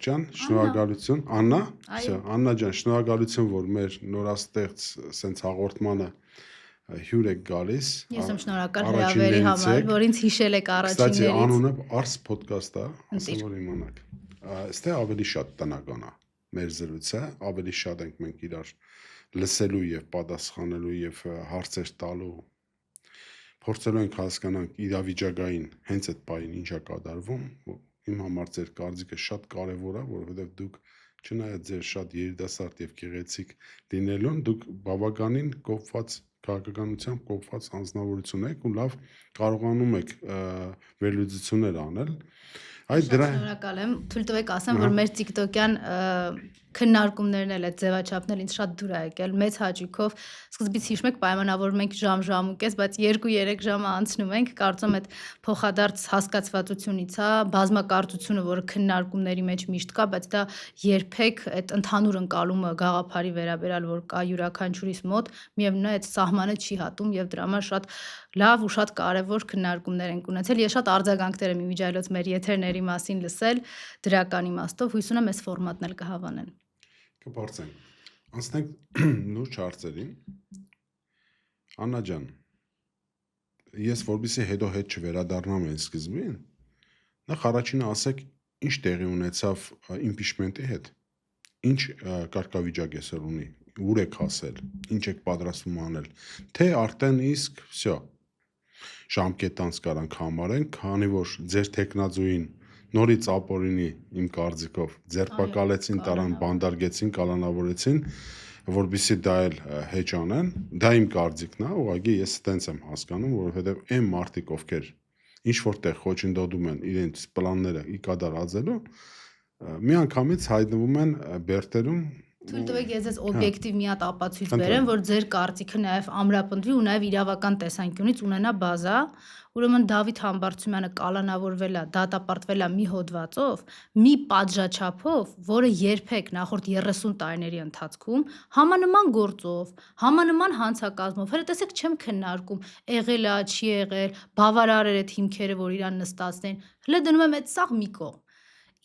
ջան, շնորհակալություն, Աննա, всё, Աննա ջան, շնորհակալություն, որ մեր նորաստեղծ սենց հաղորդմանը հյուր եք գալիս։ Ես եմ շնորհակալ հրավերի համար, որ ինձ հիշել եք առաջիններից։ Կստացի անունը Ars podcast է, ասեմ որ իմանաք։ Այստեղ ավելի շատ տնական է մեր զրույցը, ավելի շատ ենք մենք իրար լսելու եւ պատասխանելու եւ հարցեր տալու փորձելու ենք հասկանանք իրավիճակային հենց այդ բային ինչա կատարվում։ Իմ համար ձեր կարծիքը շատ կարևոր է, որովհետև դուք չնայած ձեր շատ երիտասարդ եւ գեղեցիկ լինելուն, դուք բավականին կոփված քաղաքականությամբ կոփված անձնավորություն եք ու լավ կարողանում եք վերլուծություններ անել։ Այդ դրա շնորհակալ եմ։ Թույլ տվեք ասեմ, որ մեր TikTok-յան քննարկումներն էլ այդ ձևաչափն էլ ինձ շատ դուր ա եկել, մեծ հաճույքով։ Սկզբից հիշում եք պայմանավորում ենք ժամ ու կես, բայց 2-3 ժամ անցնում ենք, կարծում այդ փոխադարձ հասկացվածությունից է, բազմակարծությունը, որը քննարկումների մեջ միշտ կա, բայց դա երբեք այդ ընդհանուր ընկալումը գաղափարի վերաբերալ, որ կա յուրաքանչյուրիս մոտ, միևնույն է այդ սահմանը չի հատում եւ դրա համար շատ լավ ու շատ կարևոր քննարկումներ ենք ունեցել։ Ես շատ արձագանքներ եմ իմիջիայլոց մեր եթերների մասին լսել, դրական իմաստով, հույս ունեմ այս ֆորմատն էլ կհավանեն։ Կբարձենք։ Անցնենք լուրջ հարցերին։ Աննա ջան, ես որպեսզի հետո հետ չվերադառնամ այն սկզբին, նախ առաջինը ասեք, ինչ տեղի ունեցավ impeachment-ի հետ։ Ինչ կարգավիճակ է սր ունի, ուր եք հասել, ինչ եք պատրաստվում անել, թե արդեն իսկ всё ժամկետ անց կարանք համարենք, քանի որ ձեր տեխնազոին նորից ապօրինի իմ կարծիքով ձերբակալեցին, տարան բանդարգեցին, կալանավորեցին, որպեսզի դա էլ հեչ անեն, դա իմ կարծիքն է, ուղղակի ես այտենց եմ հասկանում, որովհետև այն մարդիկ, ովքեր ինչ որտեղ խոչընդոտում են իրենց պլանները կատարածելու, միանգամից հայտնվում են բերտերում։ Թույլ տվեք ես այս օբյեկտիվ մի հատ ապացույց բերեմ, որ ձեր կարծիքը նաև ամրապնդվի ու նաև իրավական տեսանկյունից ունենա բազա։ Ուրեմն Դավիթ Համբարձումյանը կալանավորվել է, դատապարտվել է մի հոդվածով, մի պատժաչափով, որը երբեք նախորդ 30 տարիների ընթացքում համանման գործով, համանման հանցակազմով, հələ տեսեք չեմ քննարկում, եղել է, չի եղել, բավարարել այդ հիմքերը, որ իրան նստածեն, հələ դնում եմ այդ սաղ մի կողմ։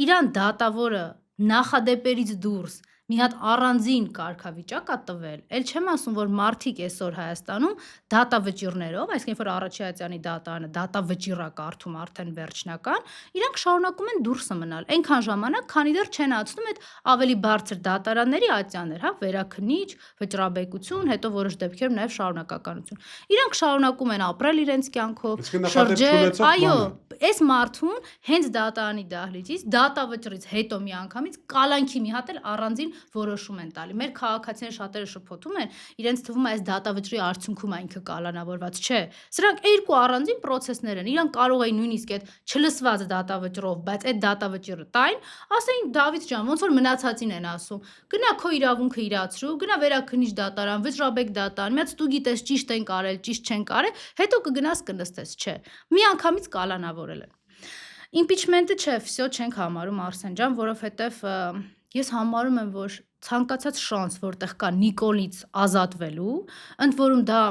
Իրան դատավորը նախադեպերից դուրս մի հատ առանձին կարգավիճակ է տվել, էլ չեմ ասում, որ մարդիկ այսօր Հայաստանում դատավճիռներով, այսինքն որ Առաջայատյանի դատարանը դատավճիռ է կարդում արդեն վերջնական, իրանք շարունակում են դուրսը մնալ, այնքան ժամանակ, քանի դեռ չեն ացնում այդ ավելի բարձր դատարանների ատյաններ, հա, վերաքննիչ, վճռաբեկություն, հետո որոշ դեպքերում նաև շարունակականություն։ Իրանք շարունակում են ապրել իրենց կյանքով, շրջել, այո, այս մարդուն հենց դատարանի դահլիճից, դատավճռից հետո միանգամից կալանքի մի հատ էլ առանձին որոշում են տալի։ Մեր քաղաքացիները շատերը շփոթում են, իրենց թվում է այս դատավճռի արդյունքում է ինքը կալանավորված, չէ։ Սրանք երկու առանձին պրոցեսներ են։ Իրանք կարող էին նույնիսկ այդ չլսված դատավճռով, բայց այդ դատավճիռը տային, ասեին Դավիթ ջան, ոնց որ մնացածին են ասում։ Գնա քո իրավունքը իրացրու, գնա վերաքննիչ դատարան, վճռաբեկ դատարան, միած դու գիտես ճիշտ են կարել, ճիշտ չեն կարել, հետո կգնաս կնստես, չէ։ Միանգամից կալանավորել են։ Impeachment-ը չէ, всё չենք համարում Արսեն ջան, որովհետև ես համարում եմ, որ ցանկացած շանս, որտեղ կա Նիկոլից ազատվելու, ընդ որում դա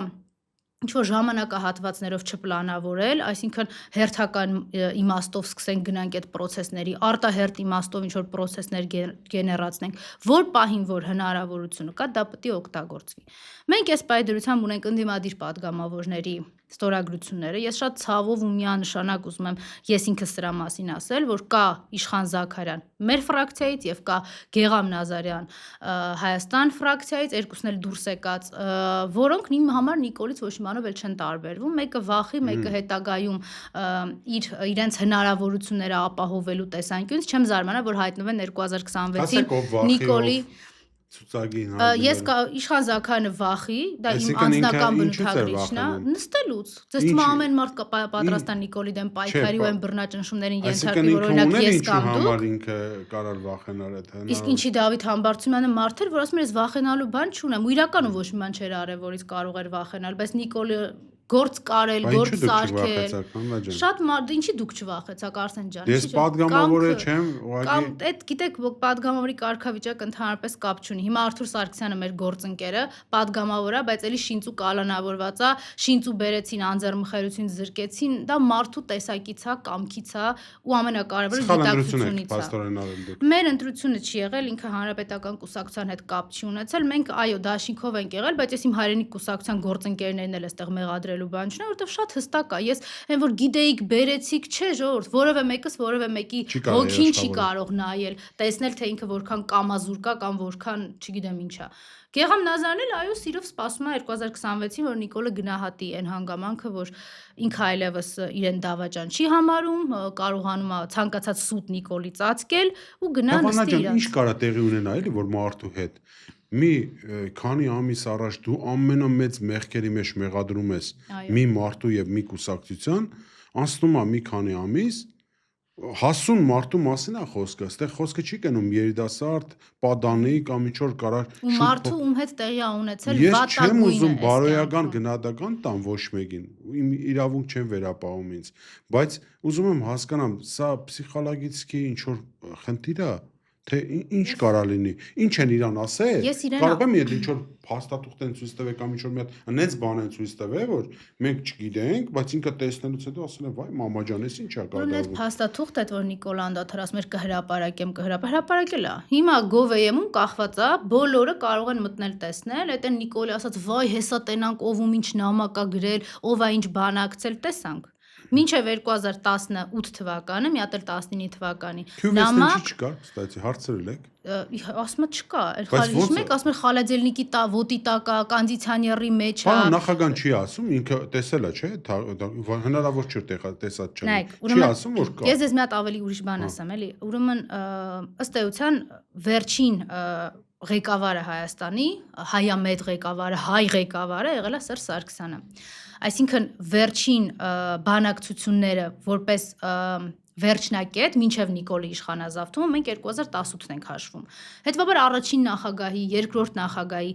ինչ-որ ժամանակահատվածներով չպլանավորել, այսինքն հերթական իմաստով սկսենք գնանք այդ պրոցեսների, արտահերթ իմաստով ինչ-որ պրոցեսներ գեներացնենք, որ պահին, որ հնարավորությունը կա, դա պետք է օգտագործվի։ Մենք այս պայդրությամբ ունենք ընդդիմադիր падգամավորների ստորագրությունները, ես շատ ցավով ու միանշանակ ուզում եմ ես ինքս սրա մասին ասել, որ կա Իշխան Զաքարյան մեր ֆրակցիայից եւ կա Գեգամ Նազարյան Հայաստան ֆրակցիայից, երկուսն էլ դուրս եկած, որոնք իմ համար Նիկոլից ոչ մի բանով էլ չեն տարբերվում, մեկը վախի, մեկը հետագայում իրենց հնարավորությունները ապահովելու տեսանկյունից, չեմ զարմանա, որ հայտնվեն 2026-ին Նիկոլի Ես Իշխան Զաքարյանը վախի, դա իմ անձնական բնութագրիչն է, նստելուց։ Ձեզ թվում է ամեն մարդ պատրաստ է Նիկոլի դեմ պայքարի ու այն բռնաճնշումներին ենթարկվի, որ օրինակ ես կամ դուք։ Ինքը կարող վախենալ այդ հնարավոր։ Իսկ ինչի Դավիթ Համբարձումյանը մարդ էր, որ ասում էր ես վախենալու բան չունեմ, ու իրականում ոչ մի բան չէր արել, որից կարող էր վախենալ, բայց Նիկոլը գործ կարել, գործ սարքել։ Շատ Շատ մարդ, ինչի դուք չվախեցաք Արսեն ջան։ Ես падգամավորը չեմ, Կամ այդ գիտեք, падգամավորի կարգավիճակ ընդհանրապես կապ չունի։ Հիմա Արթուր Սարգսյանը մեր գործընկերը падգամավոր է, բայց էլի շինծու կալանավորված է, շինծու բերեցին անձեռմխելություն զրկեցին, դա մարդու տեսակից է, կամքից է ու ամենակարևորը գիտակցությունից է։ Մեր ընտրությունը չի եղել, ինքը հանրապետական կուսակցության հետ կապ չի ունեցել։ Մենք այո, դաշինքով ենք եղել, բայց ես իմ հայրենի կուսակցության գործընկերներն էլ այստեղ մեղադրելու բան չունեմ, որովհետև շատ հստակ է։ Ես այն որ գիտեիք, բերեցիք, չէ, ժողովուրդ, որևէ մեկս որևէ մեկի հոգին չի կարող նայել, տեսնել թե ինքը որքան կամազուր կա կամ որքան, չգիտեմ ինչ է։ Գեգամ Նազարյանն էլ այո, սիրով սպասում է 2026-ին, որ Նիկոլը գնահատի այն հանգամանքը, որ ինքը այլևս իրեն դավաճան չի համարում, կարողանում է ցանկացած սուտ Նիկոլի ծածկել ու գնա նստի իրաց։ Ինչ կարա տեղի ունենա էլի, որ մարդու հետ մի քանի ամիս առաջ դու ամենամեծ մեղքերի մեջ մեղադրում ես մի մարդու եւ մի կուսակցության, անցնում է մի քանի ամիս, հասուն մարդու մասին է խոսքը, այստեղ խոսքը չի կնում երիտասարդ, պատանի կամ ինչ-որ կարար ու մարդու ում հետ տեղի է ունեցել վատագույնը։ Ես չեմ ուզում այս բարոյական գնահատական տամ ոչ մեկին, իմ իրավունք չեմ վերապահում ինձ, բայց ուզում եմ հասկանամ, սա պսիխոլոգիցկի ինչ-որ խնդիր է, թե ինչ կարա լինի, ինչ են իրան ասել, կարող եմ եթե ինչ-որ փաստաթուղթ են ցույց տվել կամ ինչ-որ մի հատ նենց բան են ցույց տվել, որ մենք չգիտենք, բայց ինքը տեսնելուց հետո ասել է, վայ մամա ջան, էս ինչ է կատարվում։ Այդ փաստաթուղթը, որ Նիկոլ Անդադար ասում էր կհրապարակեմ, հրապարակել է։ Հիմա Gov.am-ում կախված է, բոլորը կարող են մտնել տեսնել, այդ են Նիկոլի ասած, վայ, հեսա տենանք ով ում ինչ նամակ է գրել, ով է ինչ բանակցել, տեսանք։ Մինչև 2018 թվականը, մի հատ էլ 19 թվականի նամակ չկա, կստացի հարցրել եք։ Ասում է չկա, հիշում եք, ասում էր խալաձելնիկի ոտի տակա, կոնդիցիոների մեջ է։ Բանը նախագահան չի ասում, ինքը տեսել է, չէ՞, հնարավոր չէ տեսած չէ։ Չի ասում, որ կա։ Ես ձեզ մի հատ ավելի ուրիշ բան ասեմ, էլի։ Ուրեմն ըստ էության վերջին ղեկավարը Հայաստանի, հայամետ ղեկավարը, հայ ղեկավարը եղել է Սերժ Սարգսյանը։ Այսինքն վերջին բանակցությունները որպես վերջնակետ մինչև Նիկոլի իշխանազավթումը մենք 2018-ն ենք հաշվում։ Հետևաբար առաջին նախագահի, երկրորդ նախագահի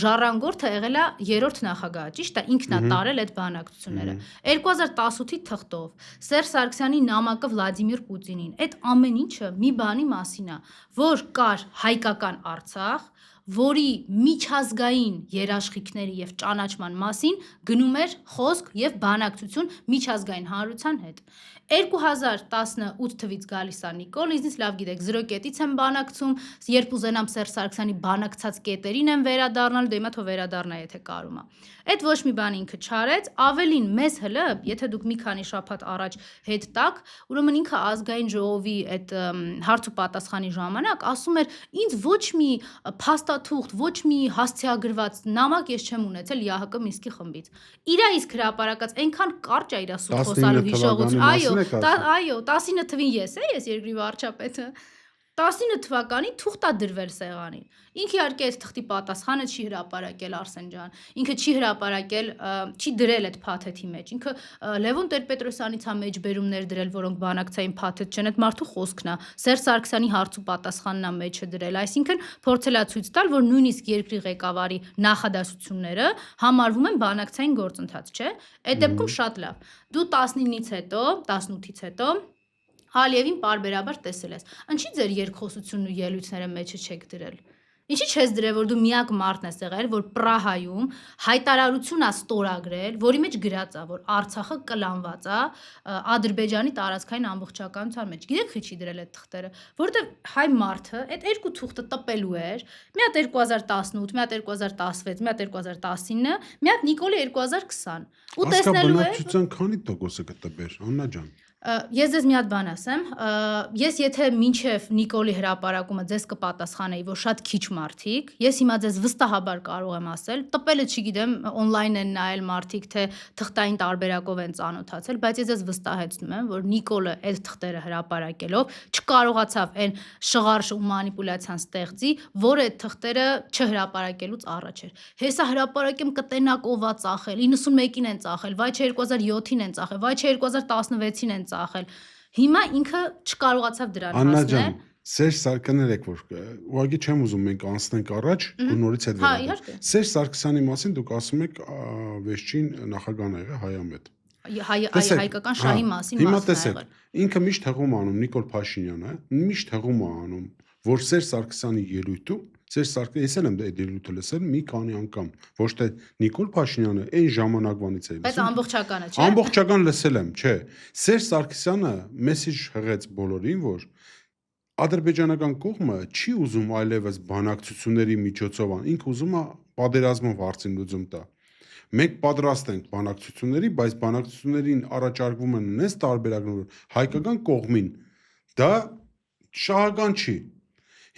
ժառանգորդը եղել է երրորդ նախագահը, ճիշտ է, ինքն է տարել այդ բանակցությունները։ 2018-ի թղթով Սերժ Սարգսյանի նամակը Վլադիմիր Պուտինին, այդ ամեն ինչը մի բանի մասին է, որ կար հայկական Արցախ, որի միջազգային երաշխիքների եւ ճանաչման մասին գնում էր խոսք եւ բանակցություն միջազգային հանրության հետ։ 2018 թվից գալիս է Նիկոլ, ինձնից լավ գիտեք, 0 կետից եմ բանակցում, երբ ուզենամ Սերժ Սարգսյանի բանակցած կետերին եմ վերադառնալ, դե հիմա թող վերադառնա, եթե կարում է։ Այդ ոչ մի բան ինքը չարեց, ավելին մեզ հլը, եթե դուք մի քանի շաբաթ առաջ հետ տաք, ուրեմն ինքը ազգային ժողովի այդ հարց ու պատասխանի ժամանակ ասում էր, ինձ ոչ մի փաստաթուղթ, ոչ մի հասցեագրված նամակ ես չեմ ունեցել ՀՀԿ Մինսկի խմբից։ Իրա իսկ հրապարակած այնքան կարճ է իրա սուտ խոսալու հիշողություն։ Այո, 19 թվին ես երկրի վարչապետը 19 թվականին թուղթ է դրվել սեղանին։ Ինքը իհարկե այդ թղթի պատասխանը չի հրապարակել Արսեն ջան։ Ինքը չի հրապարակել, չի դրել այդ փաթեթի մեջ։ Ինքը Լևոն Տեր-Պետրոսյանից է մեջբերումներ դրել, որոնք բանակցային փաթեթ չեն, այդ մարդու խոսքն է։ Սերժ Սարգսյանի հարց ու պատասխանն է մեջը դրել, այսինքն փորձել է ցույց տալ, որ նույնիսկ երկրի ղեկավարի նախադասությունները համարվում են բանակցային գործընթաց, չէ՞։ Այդ դեպքում շատ լավ։ Դու 19-ից հետո, 18-ից հետո Ալիևին պարբերաբար տեսել ես։ Ինչի ձեր երկխոսությունն ու ելույթները մեջը չեք դրել։ Ինչի չես դրել, որ դու միակ մարդն ես եղել, որ Պրահայում հայտարարություն է ստորագրել, որի մեջ գրած է, որ Արցախը կլանված է Ադրբեջանի տարածքային ամբողջականության մեջ։ Գիտեք ինչի դրել այդ թղթերը, որովհետև հայ մարդը այդ երկու թուղթը տպելու էր, մի հատ 2018, մի հատ 2016, մի հատ 2019, մի հատ Նիկոլի 2020 ու տեսնելու է։ Բնակչության քանի տոկոսը կտպեր, Աննա ջան։ Ես ձեզ մի հատ բան ասեմ, ես եթե մինչև Նիկոլի հրապարակումը ձեզ կպատասխանեի, որ շատ քիչ մարդիկ, ես հիմա ձեզ վստահաբար կարող եմ ասել, տպելը չգիտեմ, on-line են նայել մարդիկ, թե թղթային տարբերակով են ծանոթացել, բայց ես ձեզ վստահեցնում եմ, որ Նիկոլը այդ թղթերը հրապարակելով չկարողացավ այն շղարշ ու մանիպուլյացիան ստեղծի, որ այդ թղթերը չհրապարակելուց առաջ էր։ Հեսա հրապարակեմ կտենակ ով է ծախել, 91-ին են ծախել, վայ չէ 2007-ին են ծախել, վայ չէ 2016-ին են ծախել։ Հիմա ինքը չկարողացավ դրան հասնել։ Սերժ Սարգսյանեք որ ուղղակի չեմ ուզում մենք անցնենք առաջ ու նորից հետ Հա, վերադառնանք։ իհարկե։ Սերժ Սարգսյանի մասին դուք ասում եք վերջին նախագահն ա եղել Հայամետ։ Հայկական շահի մասին Հիմա մասն ա տեսեք, եղել։ ինքը միշտ հղում անում Նիկոլ Փաշինյանը, միշտ հղում է անում, որ Սերժ Սարգսյանի ելույթում Սերժ Սարգսյանը ես եմ այդ ելույթը լսել մի քանի անգամ, ոչ թե Նիկոլ Փաշինյանը այն ժամանակվանից է Բայց լսել։ ամբողջականը, չէ՞։ Ամբողջական լսել եմ, չէ։ Սերժ Սարգսյանը մեսեջ հղեց բոլորին, որ ադրբեջանական կողմը չի ուզում այլևս բանակցությունների միջոցով, ինքը ուզում է պատերազմով հարցին լուծում տա։ Մենք պատրաստ ենք բանակցությունների, բայց բանակցություններին առաջարկվում են նես տարբերակներ հայկական կողմին։ Դա շահական չի։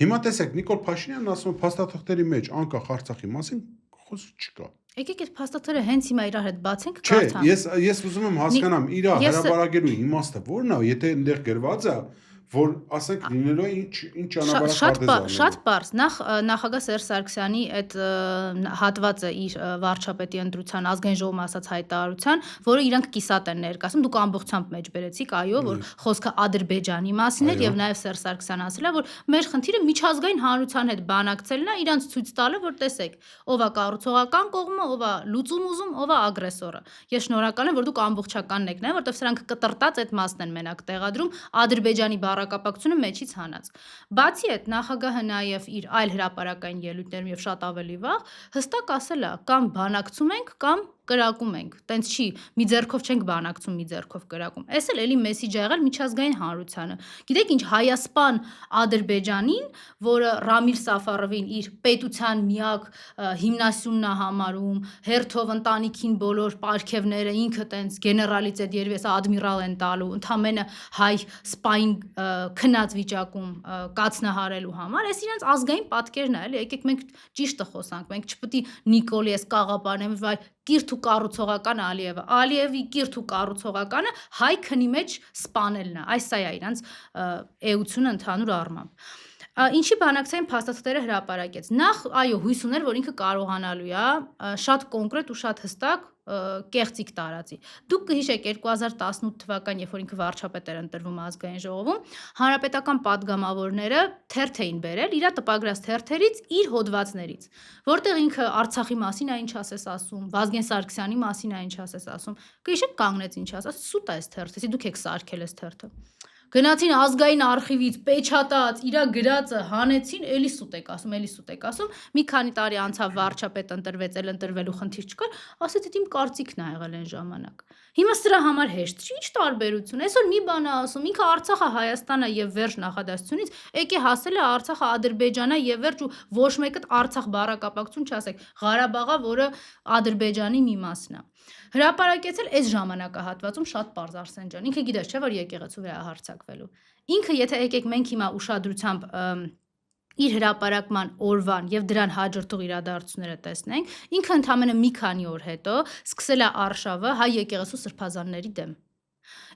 Հիմա տեսեք, Նիկոլ Փաշինյանն ասում է փաստաթղթերի մեջ անկախ Արցախի մասին խոսք չկա։ Եկեք այդ փաստաթղթերը հենց հիմա իրար հետ բացենք, Չէ, կարդանք։ ես ուզում եմ հասկանամ իր հրապարակելու իմաստը ո՞րն է, եթե այնտեղ գրված է, որ ասենք լինելու է ինչ ճանապարհ Շատ պարզ, նախագահ Սերժ Սարգսյանի այդ հատվածը իր վարչապետի ընտրության ազգային ժողովում ասած հայտարարության, որը իրանք կիսատ են ներկայացնում, դուք ամբողջությամբ մեջ բերեցիք, այո, որ խոսքը Ադրբեջանի մասին էր եւ նաեւ Սերժ Սարգսյանը ասել է, որ մեր խնդիրը միջազգային հանրության հետ բանակցելն է, իրանց ցույց տալը, որ տեսեք, ով է կառուցողական կողմը, ով է լուծում ուզում, ով է ագրեսորը։ Ես շնորհակալ եմ, որ դուք ամբողջականն եք նայ, որտեղ սրանք կտրտած այդ մասն են մենակ տեղադրում Ադրբեջանի կապակցությունը մեջից հանած։ Բացի այդ, նախագահը նաև իր այլ հրապարակային ելույթներում եւ շատ ավելի վաղ հստակ ասել է, կամ բանակցում ենք, կամ կրակում ենք։ Տենց չի, մի ձեռքով չենք բանակցում, մի ձեռքով կրակում։ Էս էլ էլի մեսիջ ա եղել միջազգային հանրությանը։ Գիտեք ինչ, Հայաստան Ադրբեջանին, որը Ռամիլ Սաֆարովին իր պետության միակ հիմնասյունն է համարում, հերթով ընտանիքին բոլոր պարգևները ինքը տենց գեներալից այդ երևի ադմիրալ են տալու, ընդամենը հայ սպային քնած վիճակում կացնահարելու համար, այս իրենց ազգային պատկերն է, էլի, եկեք մենք ճիշտը խոսանք, մենք չպետք է Նիկոլի այս կաղապարնեմ, վայ կիրթ ու կառուցողական Ալիևը, Ալիևի կիրթ ու կառուցողականը հայ քնի մեջ սպանելն է, այս է իրանց էությունը ընդհանուր առմամբ։ Ինչի բանակցային փաստաթղթերը հրապարակեց։ Նախ, այո, հույս ուներ, որ ինքը կարողանալու է շատ կոնկրետ ու շատ հստակ կեղծիք տարածի։ Դուք կհիշեք 2018 թվական, երբ որ ինքը վարչապետ էր ընտրվում ազգային ժողովում, հանրապետական падգամավորները թերթ էին բերել իր տպագրած թերթերից իր հոդվածներից, որտեղ ինքը Արցախի մասին է ինչ ասես ասում, Վազգեն Սարգսյանի մասին է ինչ ասես ասում։ Կհիշեք կանգնեց ինչ ասաց, սուտ է այս թերթը, դուք եք սարքել այս թերթը։ Գնացին ազգային արխիվից պեչատած իրա գրածը հանեցին, էլի սուտ եք ասում, մի քանի տարի անցավ վարչապետ ընտրվեց, էլ ընտրվելու խնդիր չկար, ասեց դա իմ կարծիքն ա եղել այն ժամանակ։ Հիմա սրա համար հեշտ չի, ինչ տարբերություն։ Այսօր մի բան է ասում, ինքը Արցախը Հայաստանը եւ վերջ նախադասությունից եկե հասել է Արցախը Ադրբեջանա եւ վերջ ու ոչ մեկը Արցախ բառակապակցություն չասեք, Ղարաբաղը, որը Ադրբեջանի մի մասն է։ Հրապարակեցել այս ժամանակահատվածում շատ պարզ Արսեն ջան։ Ինքը գիտես չէ, որ եկեղեցու վրա հարձակվելու։ Ինքը եթե եկեք մենք հիմա ուշադրությամբ իր հրապարակման օրվան եւ դրան հաջորդող իրադարձությունները տեսնենք, ինքը ընդամենը մի քանի օր հետո սկսել է արշավը հայ եկեղեցու սրբազանների դեմ։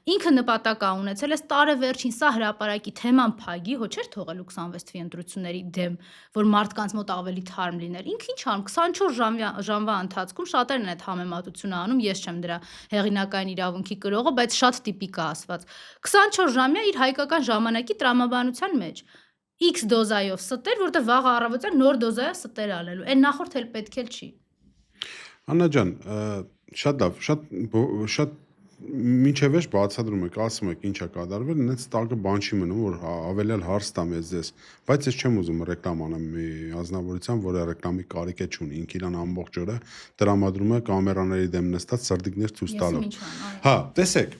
Ինքը նպատակ ա ունեցել այս տարեվերջին սա հրապարակի թեման փագի, հո չէր թողելու 26 թվականի ընտրությունների դեմ, որ մարդկանց մոտ ավելի թարմ լիներ։ Ինքը ինչ անում 24 ժամվա ընթացքում շատերն են այդ համեմատությունը անում, ես չեմ դրա հեղինակային իրավունքի կրողը, բայց շատ տիպիկ է ասված։ 24 ժամյա իր հայկական ժամանակի տրամաբանության մեջ X դոզայով ստեր, որտեղ վաղ առավոտյան նոր դոզայա ստեր ալելու։ Այն նախորդ էլ պետք էլ չի։ Աննա ջան, շատ լավ, շատ մինչև էջ բացատրում եք, ասում եք ինչ է կատարվել, նենց տակը բան չի մնում, որ ավելի հարց տամ ես, բայց ես չեմ ուզում ռեկլամ անեմ մի ազնվորության, որը ռեկլամի կարիք է չունի, ինքը իրան ամբողջ օրը տրամադրում է կամերաների դեմ նստած սրդիկներ ցույց տալով։ Հա, տեսեք,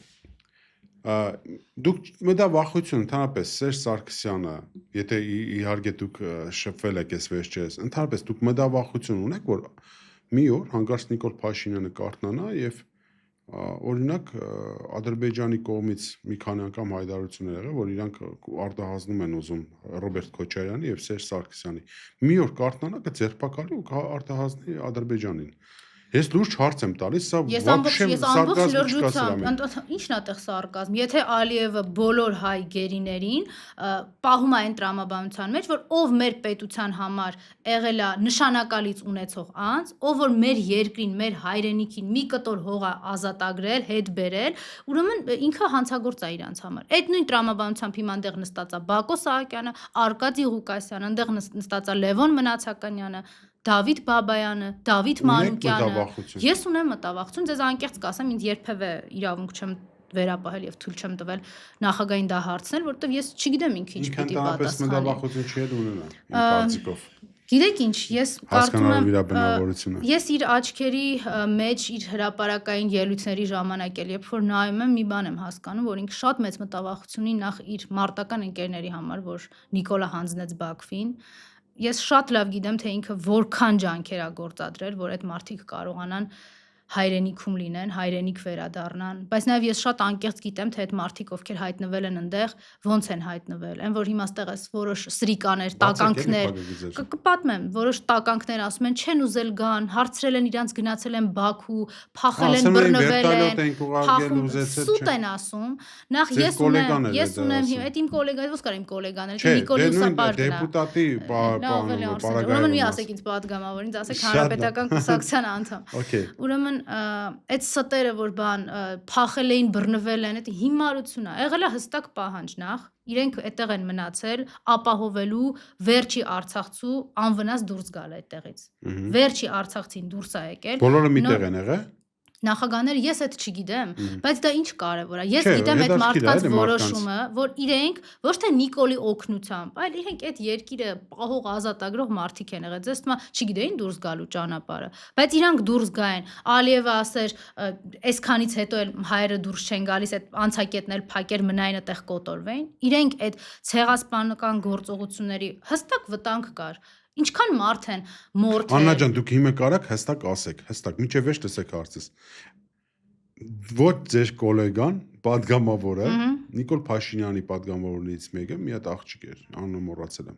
դուք մտա վախություն, ընդհանրապես Սերժ Սարգսյանը, եթե իհարկե դուք շփվել եք այս վերջերս, ընդհանրապես դուք մտա վախություն ունեք, որ մի օր հանկարծ Նիկոլ Փաշինյանը կարթնանա եւ օրինակ Ադրբեջանի կողմից մի քանի անգամ հայտարարություններ եղել, որ իրանք արտահանձնում են ուզում Ռոբերտ Քոչարյանի եւ Սերժ Սարգսյանի։ Մի օր կարթնանա կձերբակալի ու արտահանձնի Ադրբեջանին։ Ես լուրջ հարց եմ տալիս, սա Ես вообще ամբողջ սարկազմի չկա սրա մեջ։ լրջությամբ, ի՞նչն է տեղ սարկազմ։ Եթե Ալիևը բոլոր հայ գերիներին պահում է այն տրամաբանության մեջ, որ ով մեր պետության համար եղել է նշանակալից ունեցող անձ, ով որ մեր երկրին, մեր հայրենիքին մի կտոր հող է ազատագրել, հետ բերել, ուրեմն ինքը հանցագործ է իրանց համար։ Այդ նույն տրամաբանությամբ հիմա այնտեղ նստած է Բակո Սահակյանը, Արկադի Ղուկասյանը, այնտեղ նստած է Լևոն Մնացականյանը, Դավիթ Բաբայանը, Դավիթ Մանուկյանը։ Ես ունեմ մտավախություն, ձեզ անկեղծ կասեմ, ինձ երբևէ իրավունք չեմ վերապահել եւ թույլ չեմ տվել նախագահին դա հարցնել, որովհետեւ ես չգիտեմ ինքը ինչ պիտի պատասխանի։ Մտավախություն չի ունենա, իմ կարծիքով։ Գիտեք ինչ, ես կարծում եմ, ես իր աչքերի մեջ իր հրապարակային ելույթների ժամանակ էլ երբ որ նայում եմ, մի բան եմ հասկանում, որ ինքը շատ մեծ մտավախություն ունի նախ իր մարտական ընկերների համար, որ Նիկոլա հանձնեց Բաքվին։ Ես շատ լավ գիտեմ, թե ինքը որքան ջանքեր է գործադրել, որ այդ մարդիկ կարողանան հայրենիքում լինեն, հայրենիք վերադառնան, բայց նաև ես շատ անկեղծ գիտեմ, թե այդ մարդիկ, ովքեր հայտնվել են այնտեղ, ոնց են հայտնվել։ Այն որ հիմա ստեղ էս որոշ սրիկաներ, տականքներ, կպատմեմ, որոշ տականքներ ասում են, չեն ուզել գան, հարցրել են իրանց գնացել են Բաքու, փախել են, բռնվել են, սուտ են ասում։ Նախ ես ունեմ, այդ իմ կոլեգա, ո՞ս կար իմ կոլեգաները, Նիկոլի Սապարդն է։ Դեպուտատի պարագայում։ Ուրեմն մի ասեք ինձ պատգամավոր, ինձ ասեք հանրապետական կուսակցության անդամ։ Ուրեմն այդ ստերը, որ փախել էին, բռնվել են, այդ հիմարություն է։ Եղել է հստակ պահանջ նախ, իրենք այդտեղ են մնացել, ապահովելու վերջի արցախցու անվնաս դուրս գալ այդտեղից։ Վերջի արցախցին դուրս է եկել։ Բոլորը միտեղ են եղել։ Նախագահները ես այդ չգիտեմ, բայց դա ինչ կարևոր է։ Ես գիտեմ այդ մարդկանց որոշումը, որ իրենք ոչ թե Նիկոլի օգնությամբ, այլ իրենք այդ երկիրը պահող ազատագրող մարդիկ են եղել։ Ձեզ թվում է չգիտեին դուրս գալու ճանապարհը, բայց իրանք դուրս գային։ Ալիևը ասեր, այսքանից հետո էլ հայերը դուրս չեն գալիս, այդ անցակետն էլ փակեր մնային այդտեղ կոտորվեին։ Իրենք այդ ցեղասպանական գործողությունների հստակ վտանգ կար։ Ինչքան մարդ են մորթ Աննա ջան, դուք հիմա կարաք հստակ ասեք, հստակ, միջև վերջ տեսեք հարցս։ Ոչ ձեր գոլեգան, падգամավորը, Նիկոլ Փաշինյանի падգամավորներից մեկը մի հատ աղջիկ էր, անունը մոռացել եմ։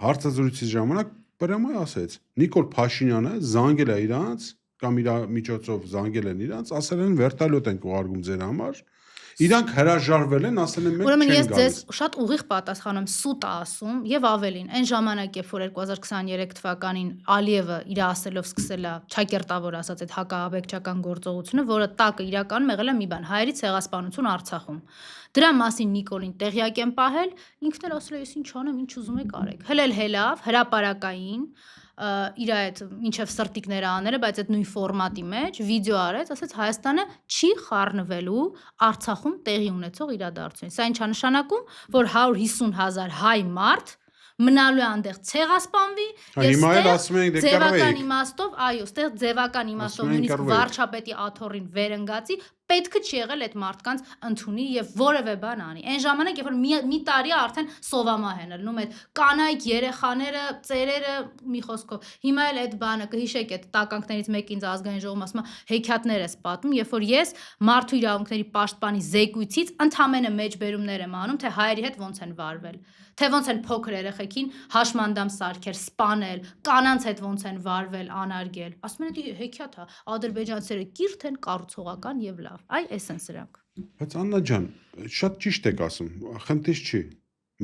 Հարցազրույցի ժամանակ բրամայ ասեց, Նիկոլ Փաշինյանը զանգել է իրանց կամ իր միջոցով զանգել են իրանց, ասել են վերտալյոտ են ուղարկում ձեր համար։ Իրանք հրաժարվել են, ասել են մենք չենք գալիս։ Ուրեմն ես ձեզ շատ ուղիղ պատասխանում, սուտ ասում եւ ավելին, այն ժամանակ, երբ որ 2023 թվականին Ալիևը իր ասելով սկսել է ճակերտավոր ասած այդ հակաաբեկչական գործողությունը, որը տակը իրականում եղել է մի բան, հայերի ցեղասպանություն Արցախում։ Դրա մասին Նիկոլին տեղյակ են պահել, ինքն էլ ասել է, ես ինչ անեմ, ինչ ուզում եք արեք։ Հելել հելավ, հրապարակային իր այդ ինչև սրտիկները աները, բայց այդ նույն ֆորմատի մեջ վիդեո արեց, ասեց Հայաստանը չի խառնվելու Արցախում տեղի ունեցող իրադարձությունին։ Սա ինչ է նշանակում, որ 150,000 հայ մարդ մնալու է այնտեղ ցեղասպանվի, եւ ձևական իմաստով, այո, ստեղ ձևական իմաստով նույնիսկ վարչապետի աթոռին վերընկածի պետք չի եղել այդ մարդկանց ընդունի եւ որևէ բան անի։ Այն ժամանակ, երբ որ մի տարի արդեն սովամահ են ելնում այդ կանայք, երեխաները, ծերերը, մի խոսքով։ Հիմա էլ այդ բանը կհիշեք, այդ տականքներից մեկը ինձ ազգային ժողովում ասում է, հեքիաթներ ես պատմում, երբ որ ես մարդու իրավունքների պաշտպանի զեկույցից ընդամենը մեջբերումներ եմ անում, թե հայերի հետ ոնց են վարվել, թե ոնց են փոքր երեխեքին հաշմանդամ սարքել, սպանել, կանանց հետ ոնց են վարվել, անարգել։ Ասում են, դա հեքիաթ է, ադրբեջանցիները կիրթ են, կառուցողական եւ լավ։ Այ էս են սրանք։ Բայց Աննա ջան, շատ ճիշտ եք ասում, խնդիր չի,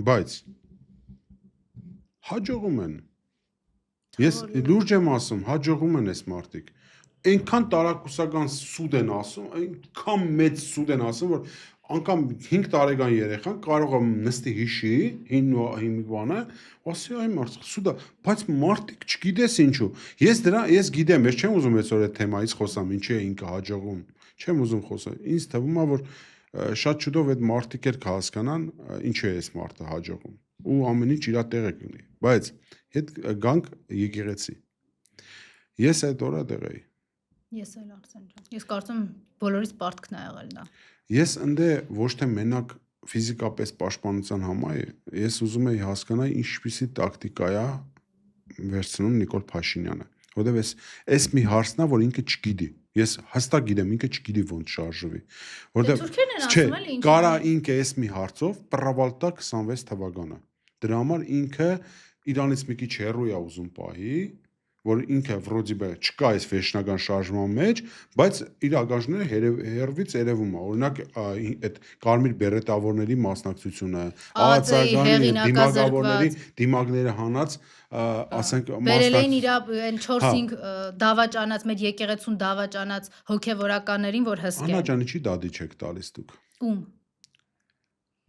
բայց հաջողում են։ Ես լուրջ եմ ասում, հաջողում են այս մարդիկ։ Այնքան տարակուսական սուտ են ասում, այնքան մեծ սուտ են ասում, որ անգամ 5 տարեկան երեխան կարող է նստի հիշի, հիմիկվանը, ասի այ մարդ սուտա, բայց մարդիկ չգիտես ինչու։ Ես գիտեմ, ես չեմ ուզում այսօր այդ թեմայից խոսամ, ինչի է ինքը հաջողում։ Չեմ ուզում խոսալ։ Ինձ թվում է, որ շատ շուտով այդ մարդիկ էլ կհասկանան, ինչու է այս մարդը հաջողում։ Ու ամեն ինչ իր տեղը կլինի։ Բայց հետ գանք եկեղեցի։ Ես այդ օրը տեղ էի։ Ես էլ Արսեն ջան։ Ես կարծում եմ բոլորից պարտքն է եղել դա։ Ես ընդ ոչ թե մենակ ֆիզիկապես պաշտպանության համար, ես ուզում եի հասկանալ ինչպիսի տակտիկա է վերցնում Նիկոլ Փաշինյանը։ Որտեվ այս մի հարցն է, որ ինքը չգիտի։ Ես հստակ գիտեմ, ինքը չգիտի ոնց շարժվի։ Որտեվ կարա ինքը այս մի հարցով պրավալտա 26 թվականը։ Դրա համար ինքը իրանից մի քիչ հեռու է ուզում պահի, որ ինքը վրոդի բա չկա այս վերջնական շարժման մեջ, բայց իր ականջները հերվից երևում է։ Օրինակ այդ կարմիր բերետավորների մասնակցությունը, ԱԱՑ-ի դիմակավորների դիմակները հանած, ասենք բերել էին իր այն 4-5 դավաճանած մեր եկեղեցուն դավաճանած հոգևորականներին, որ հսկեն։ Աննա ջանի չի դադի չեք տալիս դուք։ Ում։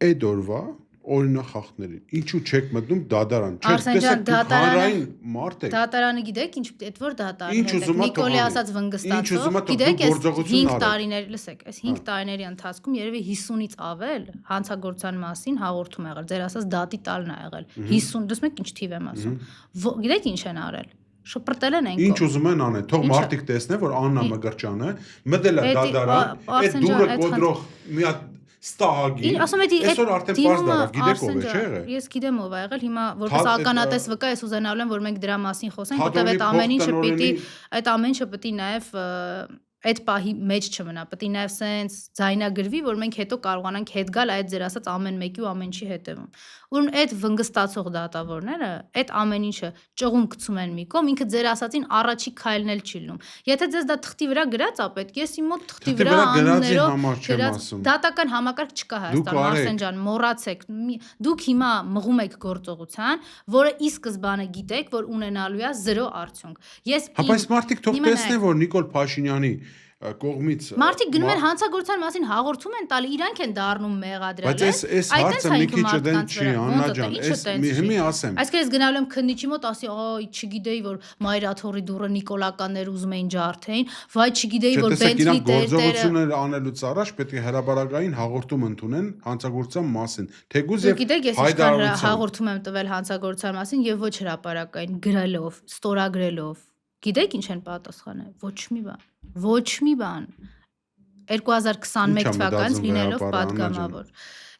Այդ օրվա օրինախախտներին։ Ինչու չեք մտնում դատարան։ Չեք Արսեն ջան, տեսեք հանրային մարդ եք։ Դատարանը գիտեք ինչ այդ որ դատարան Ինչ ուզում ա Նիկոլի թողանի։ ասած վնգստացող, Ինչ ուզում ա թող գիտեք դու այս գործողություն 5 արեք։ տարիներ, լսեք, այս 5 տարիների ընթացքում երևի 50-ից ավել հանցագործության մասին հաղորդում ա եղել։ Ձեր ասած դատի տալն ա եղել։ 50, դուք մեկ ինչ թիվ եմ ասում։ Գիտեք ինչ են արել։ Շփրտել են Ինչ այնքան։ ուզում են անեն, թող մարդիկ տեսնեն, որ Աննա Մկրտչյանը մտել է դատարան, այդ դուրը կոդրող մի հատ ստահագի։ Այսօր արդեն պարզ դարավ, գիտեք ով է, չէ՞ եղել։ Ես գիտեմ ով ա եղել, հիմա որպես ականատես վկա ես ուզենալու եմ որ մենք դրա մասին խոսենք, որտեղ այդ ամեն ինչը պիտի նաև այդ պահի մեջ չմնա, պետք է նաև սենց ձայնագրվի, որ մենք հետո կարողանանք հետ գալ այդ ձեր ասած ամեն մեկի ու ամեն ինչի հետևում։ Ուրեմն այդ վնգստացող դատավորները այդ ամեն ինչը ճողում գցում են մի կողմ, ինքը ձեր ասածին առաջի քայլն էլ չի լնում։ Եթե ձեզ դա թղթի վրա գրած ա պետք, ես իմ մոտ թղթի վրա անուններով դատական համակարգ չկա Հայաստանում, Արսեն ջան, մոռացեք։ Դուք հիմա մղում եք գործողության, որը ի սկզբանե գիտեք, որ ունենալու է 0 արդյունք։ Ես Հա, բայց մարդիկ թող տեսնեն, որ Նիկոլ Փաշինյանի կողմից Մարդիկ գնում են հանցագործության մասին հաղորդում են տալի, իրանք են դառնում մեղադրել։ Բայց այս հարցը մի քիչ դեն չի, Աննա ջան, հիմի ասեմ։ Այսինքն ես գնալու եմ քննիչի մոտ, ասի, «Այ, չգիտեի, որ Մայրաթորի դուռը նիկոլականներ ուզում էին ջարդեին, վայ, չգիտեի, որ Բենթլի գործողություններ անելուց առաջ պետք է հրաբարակային հաղորդում ընդունեն հանցագործության մասին։ Թեկուզ եւ գիտեք, ես ինչքան հաղորդում եմ տվել հանցագործության մասին եւ ոչ հրաբարակային, գրելով, ստորագրելով։ Գիտեք ինչ են պատասխանել։ Ոչ մի բան։ 2021 թվականից լինելով պատգամավոր։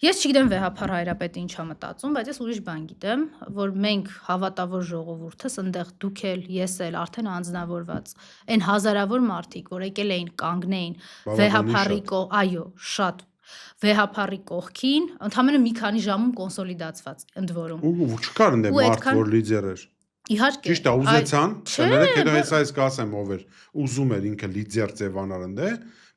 Ես չգիտեմ վեհապար հայրապետը ինչ ա մտածում, բայց ես ուրիշ բան գիտեմ, որ մենք հավատավոր ժողովուրդս, այնտեղ դուք էլ, ես էլ արդեն անձնավորված, այն հազարավոր մարդիկ, որ եկել էին կանգնեին վեհապարի այո, շատ վեհապարի կողքին, ընդհանրապես մի քանի ժամում կոնսոլիդացված ընդ որում։ Ու չկար ընդ մարդ, որ լիդեր էր։ Իհարկե։ Ճիշտ է, ուզեցան, չներեք հետո հեսա ես կասեմ ով էր, ուզում էր ինքը լիդեր ձևանալ ընդ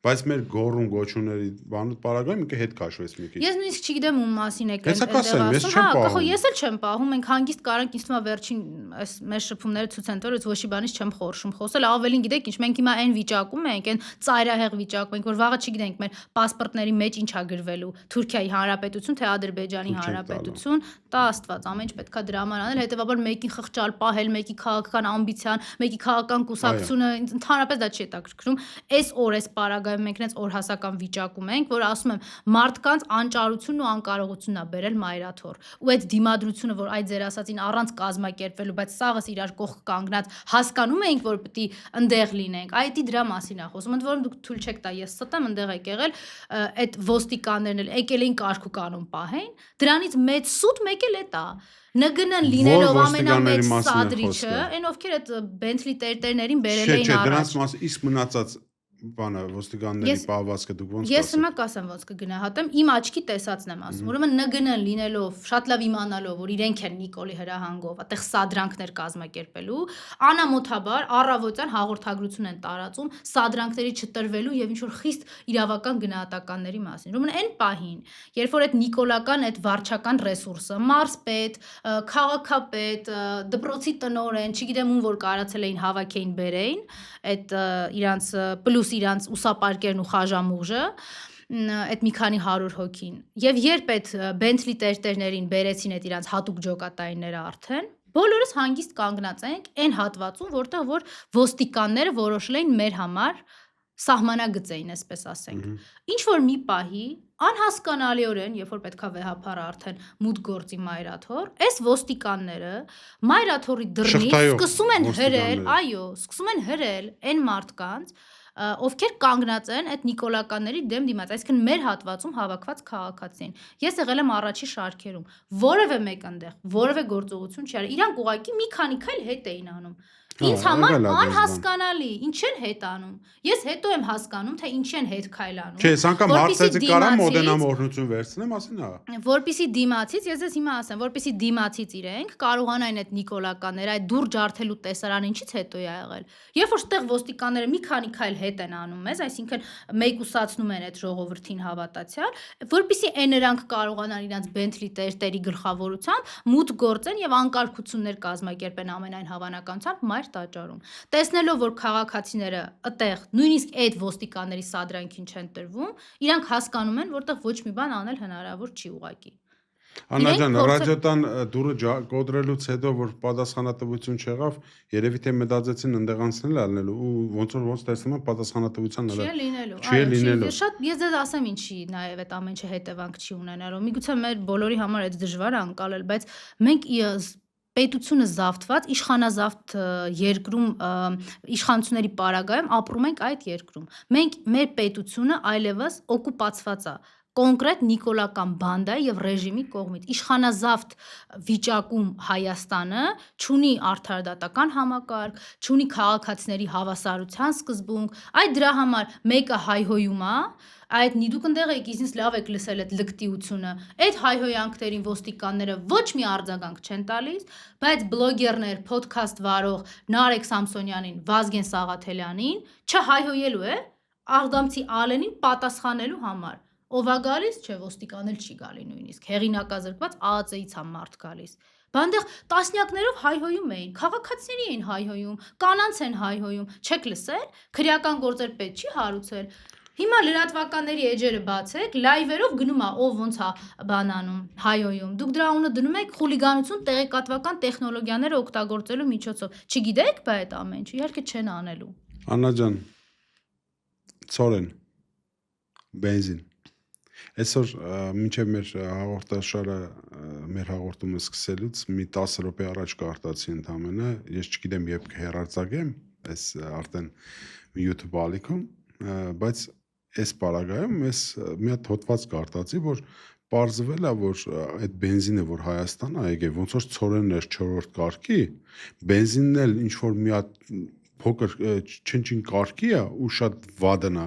բայց մեր գոռում գոչուների բանը պարագայում ինքը հետ քաշվեց մի քիչ։ Ես նույնիսկ չգիտեմ ում մասին եք ասում, ես էլ չեմ պահում, մենք հանգիստ կարանք ինձ թվում է վերջին այս մեր շփումները ցույց են տալիս, ոչ մի բանից չեմ խորշում խոսել, ավելին գիտեք ինչ, մենք հիմա այն վիճակում ենք, այն ծայրահեղ վիճակում ենք, որ վաղը չգիտենք մեր պասպորտների մեջ ինչ ա գրվելու, Թուրքիայի Հանրապետություն, թե Ադրբեջանի Հանրապետություն, տա Աստված, ամեն ինչ պետքա դրաման անել, հետեւաբար մեկին խղճալ, պահել, մեկի քաղաքական ամբիցիան, մեկի քաղաքական կուսակցությունը, ընդհանրապես դա չի հետաքրքրում։ Այս օր այս պարագայում մենք նենց օրհասական վիճակում ենք, որ ասում եմ մարդկանց անճարությունն ու անկարողությունն ա բերել Մայրաթոր։ Ու այդ դիմադրությունը, որ այդ ձեր ասածին առանց կազմակերպվելու, բայց սաղս իրար կողք կանգնած հասկանում ենք, որ պետք է ընդեղ լինենք։ Այդի դրա մասին ա խոսում, ընդ որում դուք թույլ չեք տա, ես ստեմ ընդեղ եք եղել, այդ ոստիկաններն էլ եկել էին կարգ ու կանոն պահեն, դրանից մեծ սուտ մեկ էլ է տա։ ՆԳՆ-ն լինելով ամենամեծ սադրիչը, այն ովքեր այդ Բենթլի տերտերներին բերել էին առաջ։ Դրանց մաս իսկ մնացած բանը ոստիկանների պահվածքը դուք ոնց Ես հիմա կասեմ ոնց կգնահատեմ, իմ աչքի տեսածն եմ ասում։ Ուրեմն ՆԳՆ-ն լինելով, շատ լավ իմանալով, որ իրենք են Նիկոլի հրահանգով, այդտեղ սադրանքներ կազմակերպելու, անամոթաբար առավոտյան հաղորդագրություն են տարածում սադրանքների չտրվելու եւ ինչ որ խիստ իրավական գնահատականների մասին։ Ուրեմն այն պահին, երբ որ այդ նիկոլական այդ վարչական ռեսուրսը, մարզպետ, քաղաքապետ, դպրոցի տնօրեն, չգիտեմ ում որ կարացել էին հավաքեին բերեին, այդ իրանց պլյուս իրանց ուսապարկերն ու խաժամուղը այդ մի քանի 100 հոգին եւ երբ այդ Բենթլի տերտերներին բերեցին այդ իրանց հատուկ ջոկատայինները արդեն բոլորս հանգիստ կանգնած ենք այն հատվածում որտեղ որ ոստիկանները որոշել էին մեր համար սահմանագծեին, այսպես ասենք։ Ինչ որ մի պահի անհասկանալիորեն, երբ որ պետքա վեհապարը արդեն մուտք գործի Մայրաթոր, այս ոստիկանները Մայրաթորի դռնից սկսում են հրել, այո, սկսում են հրել այն մարդկանց, ովքեր կանգնած են այդ նիկոլականների դեմ դիմաց, այսինքն մեր հատվածում հավաքված քաղաքացին։ Ես եղել եմ առաջի շարքերում, որևէ մեկ այնտեղ, որևէ գործողություն չի արել։ Իրանք ուղղակի մի քանի քայլ հետ էին անում։ Ինձ համար անհասկանալի, ինչ են հետ անում։ Ես հետո եմ հասկանում, թե ինչ են հետ քայլանում։ Չէ, ես անգամ հարցեցի կարամ մոդենամորնություն վերցնեմ, ասին հա։ Որպեսի դիմացից, ես հիմա ասեմ, որպեսի դիմացից իրենք կարողանային այդ նիկոլականները, այդ դուր ջարդելու տեսարանը ինչից հետո է եղել։ Երբ որ ստեղ ոստիկանները մի քանի քայլ հետ են անում մեզ, այսինքն մեկուսացնում են այդ ժողովրդին հավատացյալ, որպեսի այն նրանք կարողանան իրենց Bentley տերտերի գլխավորությամբ մուտք գործեն եւ անկարգություններ կազմակերպեն ամենայն հավանականությամբ մայր տաճարում։ Տեսնելով, որ քաղաքացիները այդտեղ նույնիսկ այդ ոստիկանների սադրանքին չեն տրվում, իրանք հասկանում են, որտեղ ոչ մի բան անել հնարավոր չի ուղղակի։ Աննա ջան, ռադիոտան դուրը կոտրելուց հետո որ պատասխանատվություն չեղավ, երևի թե մտածեցին ընդեղ անցնել ալնելու ու ոնց տեսնում եմ պատասխանատվության չի լինելու։ Շատ ես ձեզ ասեմ ինչի նաև այդ ամեն ինչը հետևանք չի ունենալու։ Միգուցե մեր բոլորի համար այդ դժվար է անցալել, բայց մենք պետությունը զավթված իշխանազավթ երկրում իշխանությունների պարագայում ապրում ենք այդ երկրում։ Մենք մեր պետությունը այլևս օկուպացված է կոնկրետ նիկոլական բանդայի եւ ռեժիմի կողմից իշխանազավթ վիճակում Հայաստանը չունի արդարադատական համակարգ, չունի քաղաքացիների հավասարության սկզբունք, այդ դրա համար մեկը հայհոյում է, այդ դուք ընդեղ եք ինձ լավ եք լսել այդ լկտիությունը, այդ հայհոյանքներին ոստիկանները ոչ մի արձագանք չեն տալիս, բայց բլոգերներ, ոդքասթ վարող Նարեկ Սամսոնյանին, Վազգեն Սաղաթելյանին չհայհոյելու է Աղդամցի Ալենին պատասխանելու համար։ Ով է գալիս, չէ, ոստիկանել չի գալի նույնիսկ, հեղինակազրկված ԱԱԾ-ից է մարդ գալիս։ Բանդեղ տասնյակներով հայհոյում էին, քաղաքացիների էին հայհոյում, կանանց են հայհոյում, չեք լսել, քրեական գործեր պետք չի հարուցել։ Հիմա լրատվականների էջերը բացեք, լայվերով գնում է ով ոնց է բանանում, հայհոյում։ Դուք դրա ունը դնում եք խուլիգանություն տեղեկատվական տեխնոլոգիաները օգտագործելու միջոցով։ Չգիտեք, բա այդ ամեն ինչ իհարկե չեն անելու։ Աննա ջան, ծորեն, բենզին։ Այսօր մինչև մեր հաղորդաշարը, մեր հաղորդումը սկսելուց մի 10 րոպե առաջ կարտացի ընդամենը, ես չգիտեմ երբ կհեռարձակեմ, այս արդեն YouTube ալիքում, բայց այս պարագայում ես մի հատ հոդված կարտացի, որ պարզվել է, որ այդ բենզինը, որ Հայաստան է եկել, ոնց որ ծորենն էր 4-րդ կարգի, բենզինն էլ ինչ որ մի հատ փոքր չնչին կարգի է ու շատ վադն է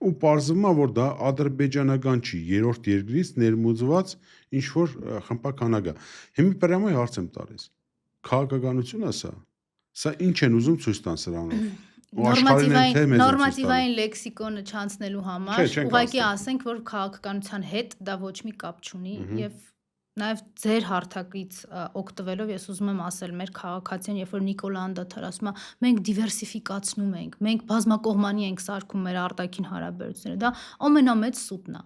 ու պարզվում է որ դա ադրբեջանական չի երրորդ երկրից ներմուծված ինչ որ խմբականակ է հիմա պրամայ հարց եմ տալիս քաղաքականություն է սա ինչ են ուզում ցույց տան սրանով նորմատիվային լեքսիկոնը չանցնելու համար ուղղակի ասենք որ քաղաքականության հետ դա ոչ մի կապ չունի եւ Նաև ձեր հարթակից օգտվելով ես ուզում եմ ասել մեր քաղաքացին, երբ որ Նիկոլա Անդադար ասում է, մենք դիվերսիֆիկացնում ենք, մենք բազմակողմանի ենք սարքում մեր արտաքին հարաբերությունները, դա ամենամեծ սուտն է։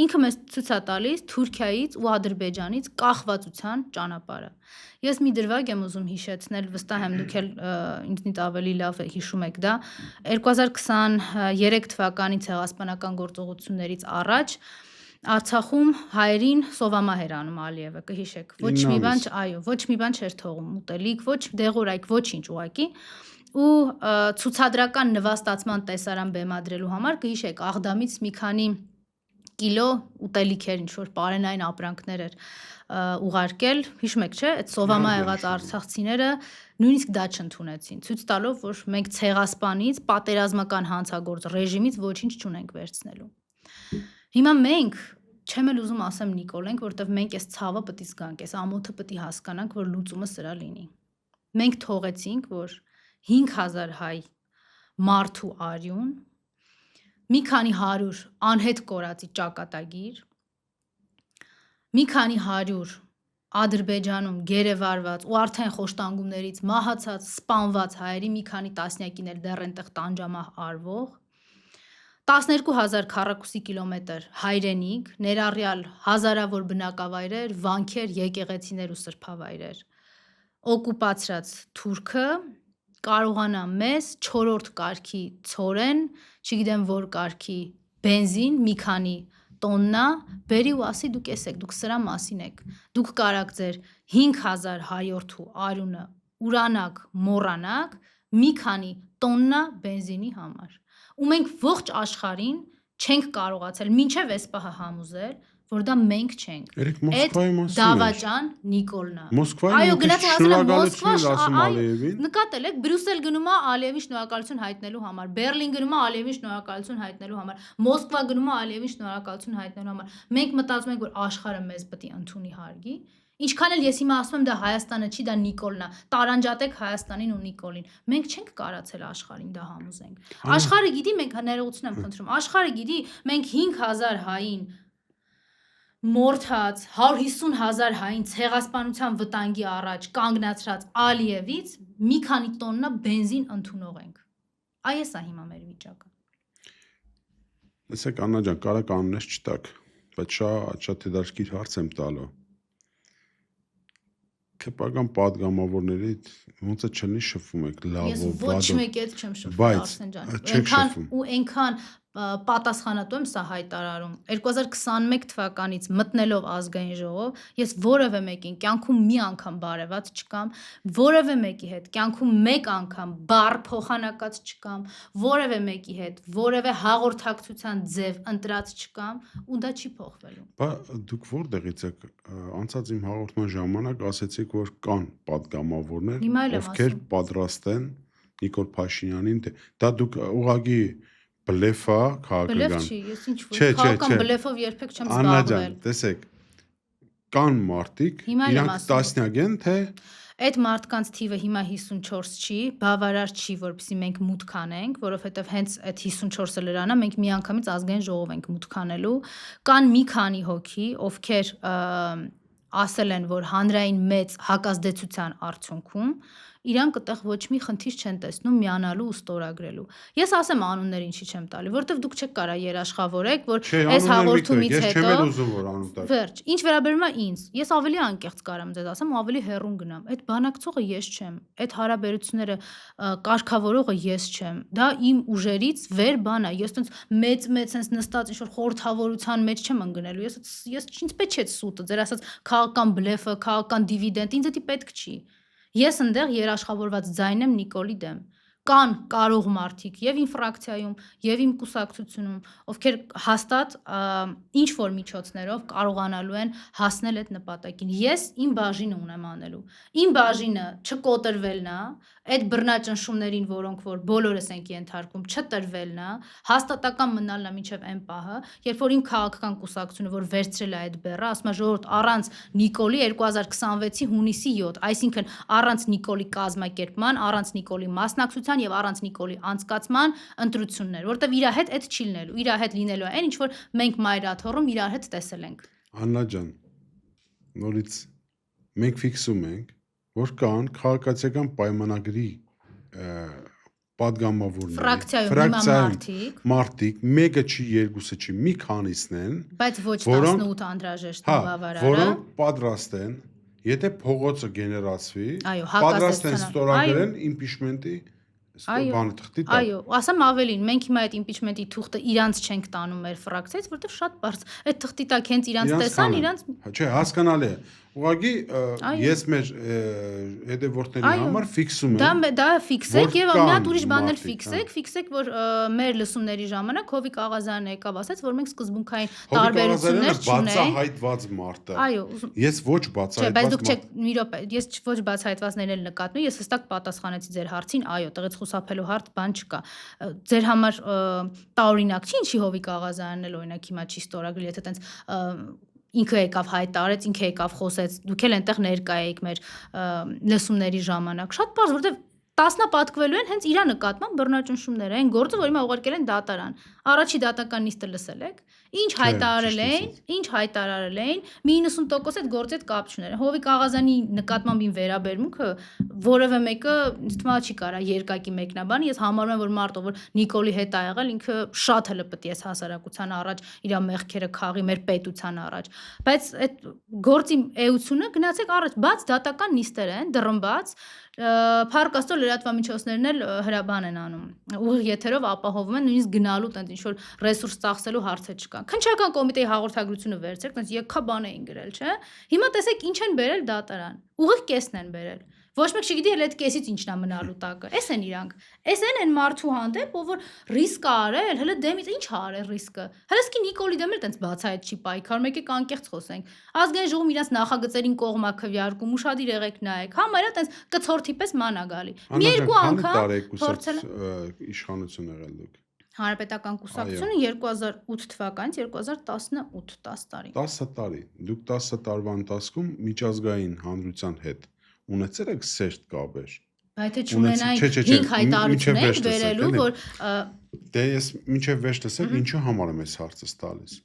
Ինքը մեզ ցույց է տալիս Թուրքիայից ու Ադրբեջանից կախվածության ճանապարհը։ Ես մի դրվագ եմ ուզում հիշեցնել, վստահ եմ դուք էլ ինքնիդ ավելի լավ հիշում եք դա, 2023 թվականի ցեղասպանական գործողություններից առաջ Արցախում հայերին սովամահ էր անում Ալիևը, կհիշեք, ոչ մի բան, այո, ոչ մի բան չէր թողում ուտելիք, ոչ դեղորայք, ոչինչ ուղակի, ու ցուցադրական նվաստացման տեսարան բեմադրելու համար կհիշեք, Աղդամից մի քանի կիլո ուտելիք էր, ինչ որ պարենային ապրանքներ էր ուղարկել, հիշում եք, չէ, այդ սովամահ եղած արցախցիները նույնիսկ դա չընդունեցին, ցույց տալով, որ մենք ցեղասպանից, պատերազմական հանցագործ ռեժիմից ոչինչ չունենք վերցնելու։ Հիմա մենք չեմ էլ ուզում ասեմ Նիկոլենք, որտեվ մենք այս ցավը պետք է զգանք, այս ամոթը պետք է հասկանանք, որ լուծումը սրա լինի։ Մենք թողեցինք, որ 5000 հայ մարդու արյուն, մի քանի 100 անհետ կորածի ճակատագիր, մի քանի 100 Ադրբեջանում գերեվարված ու արդեն խոշտանգումներից մահացած, սպանված հայերի մի քանի տասնյակին էլ դեռ այնտեղ տանջամահ արվող 12000 քառակուսի կիլոմետր հայրենիք, ներառյալ հազարավոր բնակավայրեր, վանքեր, եկեղեցիներ ու սրբավայրեր։ Օկուպացրած Թուրքը կարողանա մեզ 4-րդ կարգի ցորեն, չգիտեմ որ կարգի բենզին, մի քանի տոննա, բերի ու ասի դուք եսեք, դուք սրա մասին եք։ Դուք կարաք ձեր 5000 հայորդու արյունը ուրանակ, մոռանակ, մի քանի տոննա բենզինի համար։ Ու մենք ողջ աշխարհին չենք կարողացել մինչև այս պահը համոզել, որ դա մենք չենք։ Երեք Մոսկվայի մասին։ Դավաճան Նիկոլն է։ Մոսկվայի Այո, գնացել հասել Մոսկվա, ասում Ալիևին։ նկատել եք, Բրյուսել գնում է Ալիևին շնորհակալություն հայտնելու համար, Բերլին գնում է Ալիևին շնորհակալություն հայտնելու համար, Մոսկվա գնում է Ալիևին շնորհակալություն հայտնելու համար։ Մենք մտածում ենք, որ աշխարհը մեզ պետք է ընդունի հարգի։ Ինչքան էլ ես հիմա ասում եմ դա Հայաստանը չի, դա Նիկոլն է։ Տարանջատեք Հայաստանին ու Նիկոլին։ Մենք չենք կարացել աշխարհին դա համոզենք։ Աշխարհը գիտի, մենք ներողություն եմ խնդրում։ Աշխարհը գիտի, մենք 5000 հային մորթած 150,000 հային ցեղասպանության վտանգի առաջ կանգնացրած Ալիևից մի քանի տոննա բենզին ընդունող ենք։ Այս է հիմա մեր վիճակը։ Լսեք Աննա ջան, կարա կանոնες չտակ, բայց շատ հետաքրքիր հարց եմ տալու։ Քեպական падգամավորների ոնց է չլինի շփվում եք լավով, Ես ոչ մեկի հետ չեմ շփվում, բայց Արսեն ջան։ չեք շփվում։ Ու այնքան պատասխանատու եմ սա հայտարարում 2021 թվականից մտնելով ազգային ժողով ես որևէ մեկին կյանքում մի անգամ բարևած չկամ, որևէ մեկի հետ կյանքում մեկ անգամ բառ փոխանակած չկամ, որևէ մեկի հետ որևէ հաղորդակցության ձև ընտրած չկամ ու դա չի փոխվելու։ Բա դուք որտեղից եք անցած իմ հաղորդման ժամանակ ասացիք, որ կան падգամավորներ, ովքեր պատրաստ են Նիկոլ Փաշինյանին, դա դուք ուղղակի բլեֆա քաղաքական։ Բլեֆ չի, ես ինչ որ քաղաքական բլեֆով երբեք չեմ Աննա ջան, զբաղվել։ տեսեք, կան մարդիկ, իրանք տասնյակ են, թե Այդ մարդկանց թիվը հիմա 54 չի, բավարար չի, որպեսզի մենք մուտք անենք, որովհետև հենց այդ 54-ը լրանա մենք միանգամից ազգային ժողով ենք մուտք անելու։ Կան մի քանի հոգի, ովքեր ասել են, որ հանրային մեծ հակազդեցության արդյունքում իրանք այդտեղ ոչ մի խնդիր չեն տեսնում միանալու ու ստորագրելու։ Ես ասեմ անուններ ինչի չեմ տալի, որովհետև դուք չեք կարա երաշխավորեք, որ այս հաղորդումից հետո վերջ, ինչ վերաբերում է ինձ, ես ավելի անկեղծ կարամ ձեզ ասեմ ու ավելի հեռուն գնամ։ Այդ բանակցողը ես չեմ, այդ հարաբերությունները կարգավորողը ես չեմ։ Դա իմ ուժերից վեր բան է։ Ես տենց մեծ sense նստած ինչ որ խորհրդավորության մեջ չեմ ընկնելու։ Ես ինձ պետք չէ սուտը, ձեր ասած քաղաքական բլեֆը, քաղաքական դիվիդենդ ինձ դա պետք չի։ Ես ընդեղ երաշխավորված ձայն եմ Նիկոլի դեմ։ Կան կարող մարդիկ եւ իմ ֆրակցիայում եւ իմ կուսակցությունում, ովքեր հաստատ ինչ որ միջոցներով կարողանալու են հասնել այդ նպատակին։ Ես իմ բաժինը ունեմ անելու։ Իմ բաժինը չկոտրվելն է, այդ բռնաճնշումներին, որոնք որ բոլորս ենք ենթարկում, չտրվելն է, հաստատական մնալն է մինչև այն պահը, երբ որ իմ քաղաքական կուսակցությունը, որ վերցրել է այդ բեռը, ասում է ժողովուրդ առանց Նիկոլի 2026-ի հունիսի 7, այսինքն առանց Նիկոլի կազմակերպման, առանց Նիկոլի մասնակցության եւ առանց Նիկոլի անցկացման ընտրություններ, որտեվ իր հետ այդ չի լինելու, իր հետ լինելու է այն, ինչ որ մենք մայրաթոռում իր հետ տեսել ենք։ Աննա ջան, նորից մենք ֆիքսում ենք, որ կան քաղաքացիական պայմանագրի падգամավորներ, ֆրակցիայում մարդիկ, մեկը չի, երկուսը չի, մի քանիսն են, բայց ոչ 18 անհրաժեշտ ու բավարարը, որոնք պատրաստ են, եթե փողոցը գեներացվի, պատրաստ են ստորագրեն իմպիչմենտի բանը թղթի տակ։ Այո, ասեմ ավելին, մենք հիմա այդ իմպիչմենտի թուղթը իրանց չենք տանում մեր ֆրակցիայից, որովհետև շատ բարձ այդ թղթի տակ հենց իրանց տեսան, իրանց Չէ, հասկանալի է։ Ուղղակի ես մեր հետևորդների համար ֆիքսում եմ։ Դա ֆիքսեք եւ մի հատ ուրիշ բան էլ ֆիքսեք, որ մեր լսումների ժամանակ Հովիկ Աղազարյանը եկավ ասաց, որ մենք սկզբունքային տարբերություններ չունենք։ Բացահայտված մարդը։ Այո, ես ոչ բացահայտված։ Չէ, բայց դուք չեք, մի րոպե, ես ոչ բացահայտվածներն էլ նկատնում, ես հստակ պատասխանեցի ձեր հարցին, այո, տղեць խուսափելու հարց բան չկա։ Ձեր համար տարօրինակ չի, ինչի Հովիկ Աղազարյանն էլ օրինակ հիմա չի ստորագրել, եթե տենց ինքը եկավ հայտարարեց, ինքը եկավ խոսեց, դուք էլ այնտեղ ներկա եք մեր լսումների ժամանակ։ Շատ բարձ, որովհետև տասնապատկվելու են հենց իրա նկատմամբ բռնաճնշումները, այն գործը, որ հիմա ուղարկել են դատարան։ Առաջի դատական նիստը լսել եք։ Ինչ հայտարարել էին, մի 90% այդ գործի հետ կապ չուներ։ Հովիկ Աղազյանի նկատմամբ իմ վերաբերմունքը որևէ մեկը ինձ թվում է չի կարա երկակի մեկնաբան։ Ես համարում եմ, որ մարդը, որ Նիկոլի հետ ա եղել, ինքը շատ հլպտի է հասարակության առաջ, իր մեղքերը քաղի մեր պետության առաջ։ Բայց այդ գործի էությունը գնացեք առաջ, բաց դատական նիստեր են, դռնբաց Փառք Աստծո լրատվամիջոցներն էլ հրաբան են անում։ Ուղիղ եթերով ապահովում են նույնիսկ գնալու տենց ինչ որ ռեսուրս ծախսելու հարցը չկա։ Քննչական կոմիտեի հաղորդագրությունը վերցրեք, տենց եկա բան էին գրել, չէ՞։ Հիմա տեսեք ինչ են բերել դատարան։ Ուղիղ կեսն են բերել։ Ոչ մեկ չգիտի էլ այդ կեսից ինչն է մնալու տակը։ Էս են իրանք։ Էս են մարդու հանդեպ, ով որ ռիսկ է արել, հələ դեմից ինչ է արել ռիսկը։ Հələ սկի Նիկոլի դեմ էլ տենց բացահայտ չի պայքարում, եկեք անկեղծ խոսենք։ Ազգային ժողովում իրաց նախագծերին կողմա քվյարկում, ուշադիր եղեք նայեք։ Համարյա տենց կցորդի պես ման է գալի։ Մի երկու անգամ փորձել իշխանություն եղել դուք։ Հանրապետական կուսակցությունը 2008 թվականից 2018 10 տարի։ 10 տարի։ Դուք 10 տարվա ընթացքում միջազգային հանրության հետ ունեցել եք սերտ կապեր։ Բայց թե չունենային 5 հայտարարություններ վերելու, որ դե ես մինչև վերջ տեսեք ինչու համար եմ այս հարցը տալիս։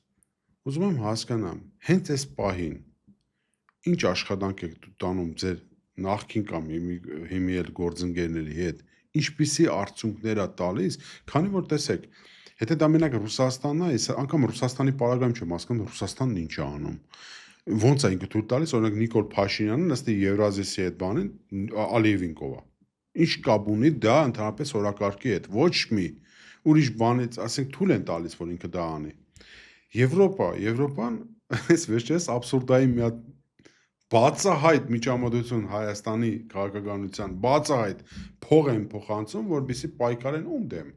Ուզում եմ հասկանամ, հենց այս պահին ինչ աշխատանք եք տանում ձեր նախկին կամ հիմի էլ գործընկերների հետ, ինչպիսի արդյունքներ է տալիս, քանի որ տեսեք, եթե դա մենակ Ռուսաստանն է, անգամ Ռուսաստանի պարագայում չեմ հասկանում Ռուսաստանն ինչ է անում։ Ոնց է ինքը թույլ տալիս, օրինակ Նիկոլ Փաշինյանը նստի Եվրազիայի հետ բանին Ալիևին կովա։ Ինչ կապ ունի դա ընդհանրապես օրակարգի հետ, ոչ մի ուրիշ բանից, ասենք թույլ են տալիս, որ ինքը դա անի։ Եվրոպան այս վերջերս աբսուրդային մի հատ բացահայտ միջամտություն Հայաստանի քաղաքականության բացահայտ փող են փոխանցում, որպեսզի պայքարեն ում դեմ։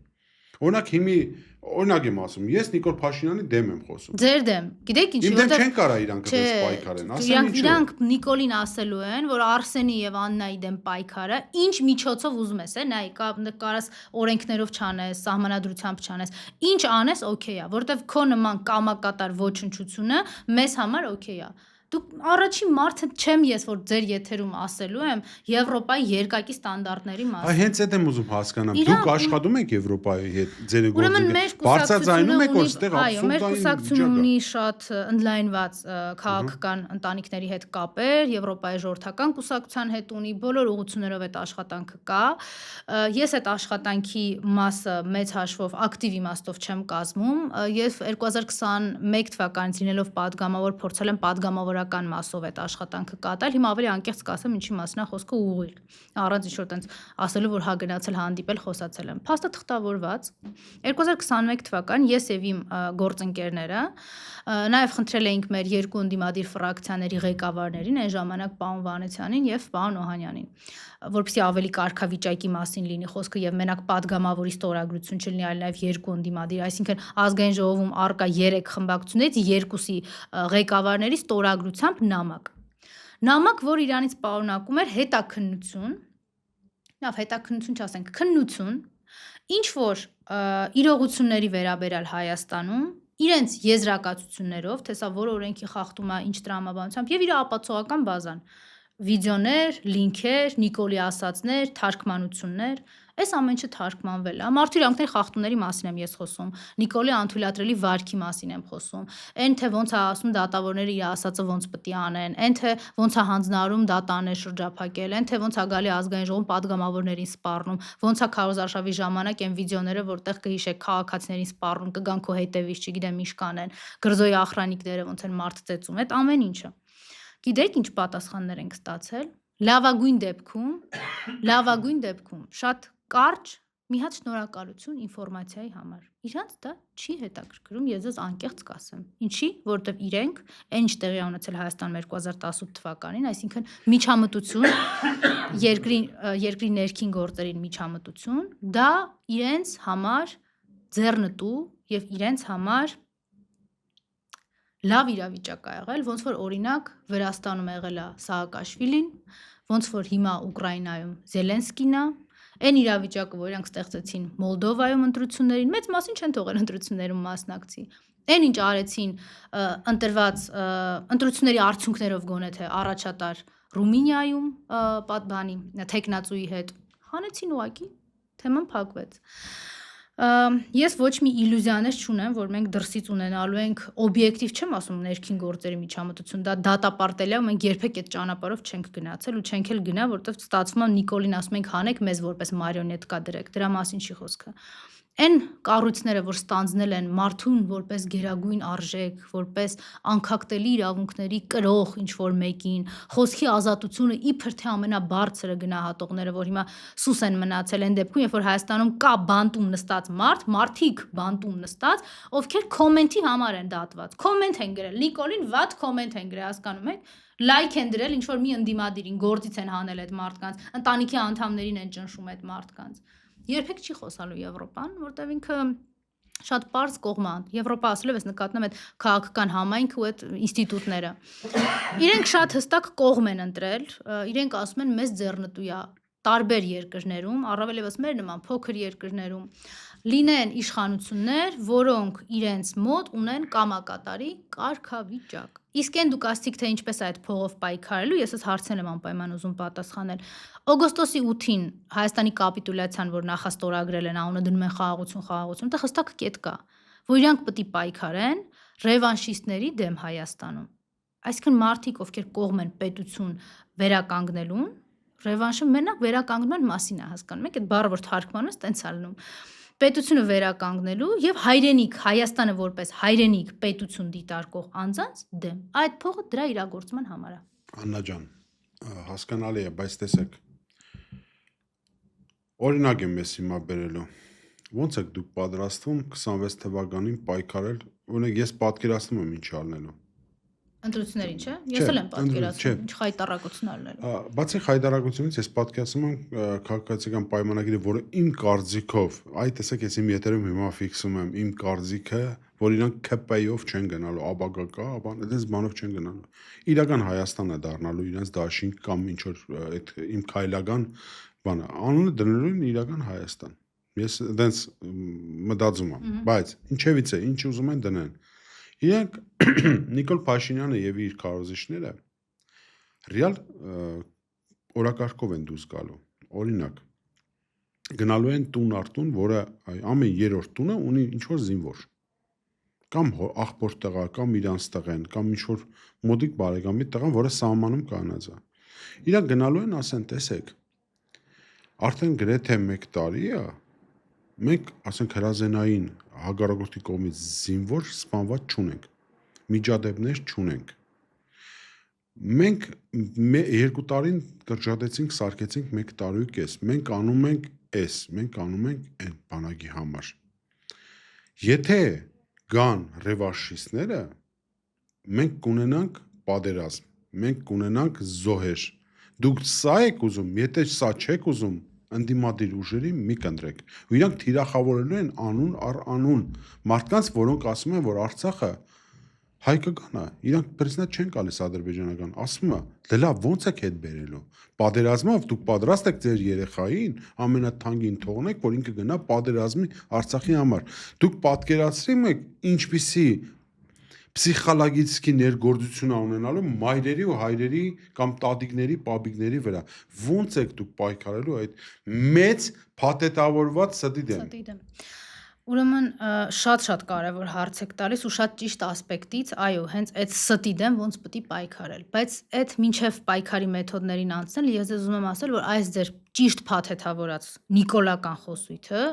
Օրինակ եմ ասում, ես Նիկոլ Փաշինյանի դեմ եմ խոսում։ Ձեր դեմ։ Գիտեք ինչի, Իմ դեմ չեն կարա իրանք դες պայքարեն, ասեն ինչու։ Իրանք Նիկոլին ասելու են, որ Արսենի եւ Աննայի դեմ պայքարը ինչ միջոցով ուզում ես, նայ, կարաս օրենքներով չանես, սահմանադրությամբ չանես, ինչ անես, օքեյ է, որովհետեւ քո նման կամակատար ոչնչությունը մեզ համար օքեյ է։ Դուք առաջին մարդը չեմ ես, որ ձեր եթերում ասելու եմ Եվրոպայի երկակի ստանդարտների մասին։ Հենց այդ եմ ուզում հասկանամ։ Դուք աշխատում եք Եվրոպայի հետ, ձեր գործընկերները բարձրացնում եք, որ այստեղ այո, մեր կուսակցությունը ունի շատ ընդլայնված քաղաքական ընտանիքների հետ կապեր, Եվրոպայի ժողովրդական կուսակցության հետ ունի, բոլոր ուղղություններով այդ աշխատանքը կա։ Ես այդ աշխատանքի մասը մեծ հաշվով ակտիվ իմաստով չեմ կազմում։ Ես 2021 թվականից լինելով падգամավոր փորձել եմ падգամավորական մասով այդ աշխատանքը կատարել։ Հիմա ավելի անկեղծ կասեմ, ինչի մասն է խոսքը ուղիղ։ Առանց ինչ-որ տենց ասելու, որ հա գնացել հանդիպել, խոսացել եմ։ Փաստը թղթավորված 2021 թվական ես եւ իմ գործընկերները նաեւ խնդրել էինք մեր երկու ընդդիմադիր ֆրակցիաների ղեկավարներին, այն ժամանակ պարոն Վանեցյանին եւ պարոն Օհանյանին, որպեսզի ավելի կարգավիճակի մասին լինի խոսքը եւ մենակ падգամավորի ստորագրություն չլինի, այլ նաեւ երկու ընդդիմադիր, այսինքն ազգային ժողովում արկա 3 խմբակցություններից երկուսի ղեկավարների ստորագրությամբ նամակ, որ իրանից պարունակում էր հետաքննություն, հետաքննություն չասենք, քննություն, ինչ որ իրողությունների վերաբերյալ Հայաստանում, իրենց եզրակացություններով, թե սա որ օրենքի խախտում է, ինչ տրամաբանությամբ եւ իր ապացուցողական բազան, վիդեոներ, լինքեր, Նիկոլի ասածներ, թարգմանություններ, այս ամեն ինչը թարգմանվել է։ Մարդու իրավունքների խախտումների մասին եմ ես խոսում, Նիկոլի անթույլատրելի վարքի մասին եմ խոսում, այն թե ոնց է ասում դատավորները իր ասածը ոնց պետք է անեն, այն թե ոնց է հանձնարարում դատաներ շրջափակել, այն թե ոնց է գալի ազգային ժողովում падգամավորներին սպառնում, ոնց է քարոզարշավի ժամանակ այն վիդեոները, որտեղ կհիշեք քաղաքացիներին սպառնում, կգան քո հետևից, չգիտեմ ինչ կանեն, գրզոյի ախրանիկները ոնց են մարդ ծեծում, այդ ամեն ինչը։ Գիտեք ինչ պատասխաններ ենք ստացել։ Լավագույն դեպքում շատ կարճ մի հատ շնորհակալություն ինֆորմացիայի համար։ Իրանց դա չի հետաքրքրում, ես ձեզ անկեղծ կասեմ։ Ինչի, որովհետև իրենք այն ինչ տեղի ունեցել Հայաստանում 2018 թվականին, այսինքն միջամտություն, երկրի ներքին գործերին միջամտություն, դա իրենց համար ձեռնտու եւ իրենց համար լավ իրավիճակ է եղել, ոնց որ օրինակ Վրաստանում եղել է Սահակաշվիլին, ոնց որ հիմա Ուկրաինայում Զելենսկին է, այն իրավիճակը, որ իրանք ստեղծեցին Մոլդովայում ընտրություններին, մեծ մասին չեն թողել ընտրություններում մասնակցի։ Այն ինչ արեցին ընտրված ընտրությունների արդյունքներով գոնե թե առաջատար Ռումինիայում պատբանի թեկնածուի հետ հանեցին ուղակի, թեման փակվեց։ Ես ոչ մի իլյուզիաներ չունեմ, որ մենք դրսից ունենալու ենք օբյեկտիվ չեմ ասում ներքին գործերի միջամտություն, դա դատապարտել է, ու մենք երբեք այդ ճանապարհով չենք գնացել ու չենք էլ գնա, որովհետև ստացվում է Նիկոլին ասում ենք հանեք մեզ որպես մարիոնետկա դրեք, դրա մասին չի խոսքը։ Այն կառույցները, որ ստանձնել են մարդուն որպես գերագույն արժեք, որպես անկախտելի իրավունքների կրող ինչ-որ մեկին, խոսքի ազատությունը իբր թե ամենաբարձրը գնահատողները, որ հիմա սուս են մնացել այն դեպքում, երբ որ Հայաստանում կա բանտում նստած մարդիկ բանտում նստած, ովքեր կոմենտի համար են դատված, կոմենտ են գրել, Նիկոլին վատ կոմենտ են գրել, հասկանում եք, լայք են դրել, ինչ որ մի ընդդիմադիրին գործից են հանել այդ մարդկանց, ընտանիքի անդամներին են ճնշում այդ մարդկանց։ Երբեք չի խոսալու Եվրոպան, որտեղ ինքը շատ པարզ կողման։ Եվրոպա ասելով ես նկատնում եմ այդ քաղաքական համայնքը ու այդ ինստիտուտները։ Իրենք շատ հստակ կողմ են ընտրել, իրենք ասում են մեզ ձեռնտու է տարբեր երկրներում, առավել եւս մեր նման փոքր երկրներում լինեն իշխանություններ, որոնք իրենց մոտ ունեն կամակատարի կարգավիճակ։ Իսկ այն դուք ասցիք, թե ինչպես է այդ փողով պայքարելու, ես այս հարցերն եմ անպայման ուզում պատասխանել։ Օգոստոսի 8-ին Հայաստանի կապիտուլյացիան, որ նախաստորագրել են, անունը դնում են խաղաղություն, դա հստակ կետ կա, որ իրանք պետք է պայքարեն ռևանշիստների դեմ Հայաստանում։ Այսինքն մարդիկ, ովքեր կողմ են պետություն վերականգնելուն, ռևանշը մենակ վերականգնման մասին է հասկանում եք, այդ բառը որ թարգմանում է, տենց է լինում։ Պետությունը վերականգնելու եւ հայրենիք Հայաստանը որպես հայրենիք պետություն դիտարկող անձանց դեմ։ Այդ փողը դրա իրագործման համար է։ Աննա ջան, հասկանալի է, բայց տեսեք։ Օրինակ եմ ես հիմա բերելու։ Ոնց եք դուք պատրաստվում 26 թվականին պայքարել, օրինակ ես պատկերացնում եմ ինչ ալնելու։ Ընտրություններին, չէ՞։ Ես էլ եմ պատկերացնում, ինչ խայտարակություն ալնելու։ Բացի խայտարակությունից ես պատկերացնում եմ քաղաքացիական պայմանագիրը, որը իմ կարծիքով, այ տեսեք, ես իմ եթերում հիմա ֆիքսում եմ իմ կարծիքը, որ իրանք ԿՊ-ով չեն գնալու, ԱԲԿ կա, այդպես բանով չեն գնալու։ Իրական Հայաստանն է դառնալու իրենց դաշինք կամ ինչ որ այդ իմ քայլական բանը, անունը դնելու են իրական Հայաստան։ Ես այդպես մտածում եմ, բայց ինչևից է, ինչ ուզում են դնեն։ Իրանք Նիկոլ Փաշինյանը եւ իր քարոզիչները ռեալ օրակարգով են դուրս գալու։ Օրինակ գնալու են տուն արտուն, որը ամեն երրորդ տունը ունի ինչ որ զինվոր։ Կամ աղբոր տղա, կամ իրանց տղեն, կամ ինչ որ մոդիկ բարեկամի տղան, որը սահմանում կանած է։ Իրանք գնալու են, ասեն, տեսեք, արդեն գրեթե 1 տարի է, մենք, ասենք, հրազենային հագարակորդի կողմից զինվոր սպանված չունենք, միջադեպներ չունենք։ Մենք 2 տարին կրճատեցինք, սարքեցինք 1 տարի ու կես, մենք անում ենք այս, մենք անում ենք այն բանակի համար։ Եթե գան ռևանշիստները, մենք կունենանք պատերազմ, մենք կունենանք զոհեր։ Դուք սա եք ուզում, եթե սա չեք ուզում, ընդդիմադիր ուժերի մի կընտրեք։ Ու իրանք թիրախավորելու են անուն առ անուն մարդկանց, որոնք ասում են, որ Արցախը հայկական է, իրանք պրեզնատ չեն գալիս ադրբեջանական, ասում է, դե լավ, ո՞նց եք հետ բերելու։ Պատերազմով դուք պատրաստ եք ձեր երեխային ամենաթանկին թողնեք, որ ինքը գնա պատերազմի Արցախի համար։ Դուք պատկերացրի՞մ եք ինչպիսի պսիխոլոգիցկի ներգործություն ունենալու մայրերի ու հայրերի կամ տատիկների, պապիկների վրա։ Ոնց եք դուք պայքարելու այդ մեծ փաթեթավորված ստի դեմ։ Ուրեմն շատ կարևոր հարց եք տալիս ու շատ ճիշտ ասպեկտից, այո, հենց այդ ստի դեմ ոնց պետք է պայքարել, բայց այդ մինչև պայքարի մեթոդներին անցնել, ես ուզում եմ ասել, որ այս ձեր ճիշտ փաթեթավորած նիկոլական խոսույթը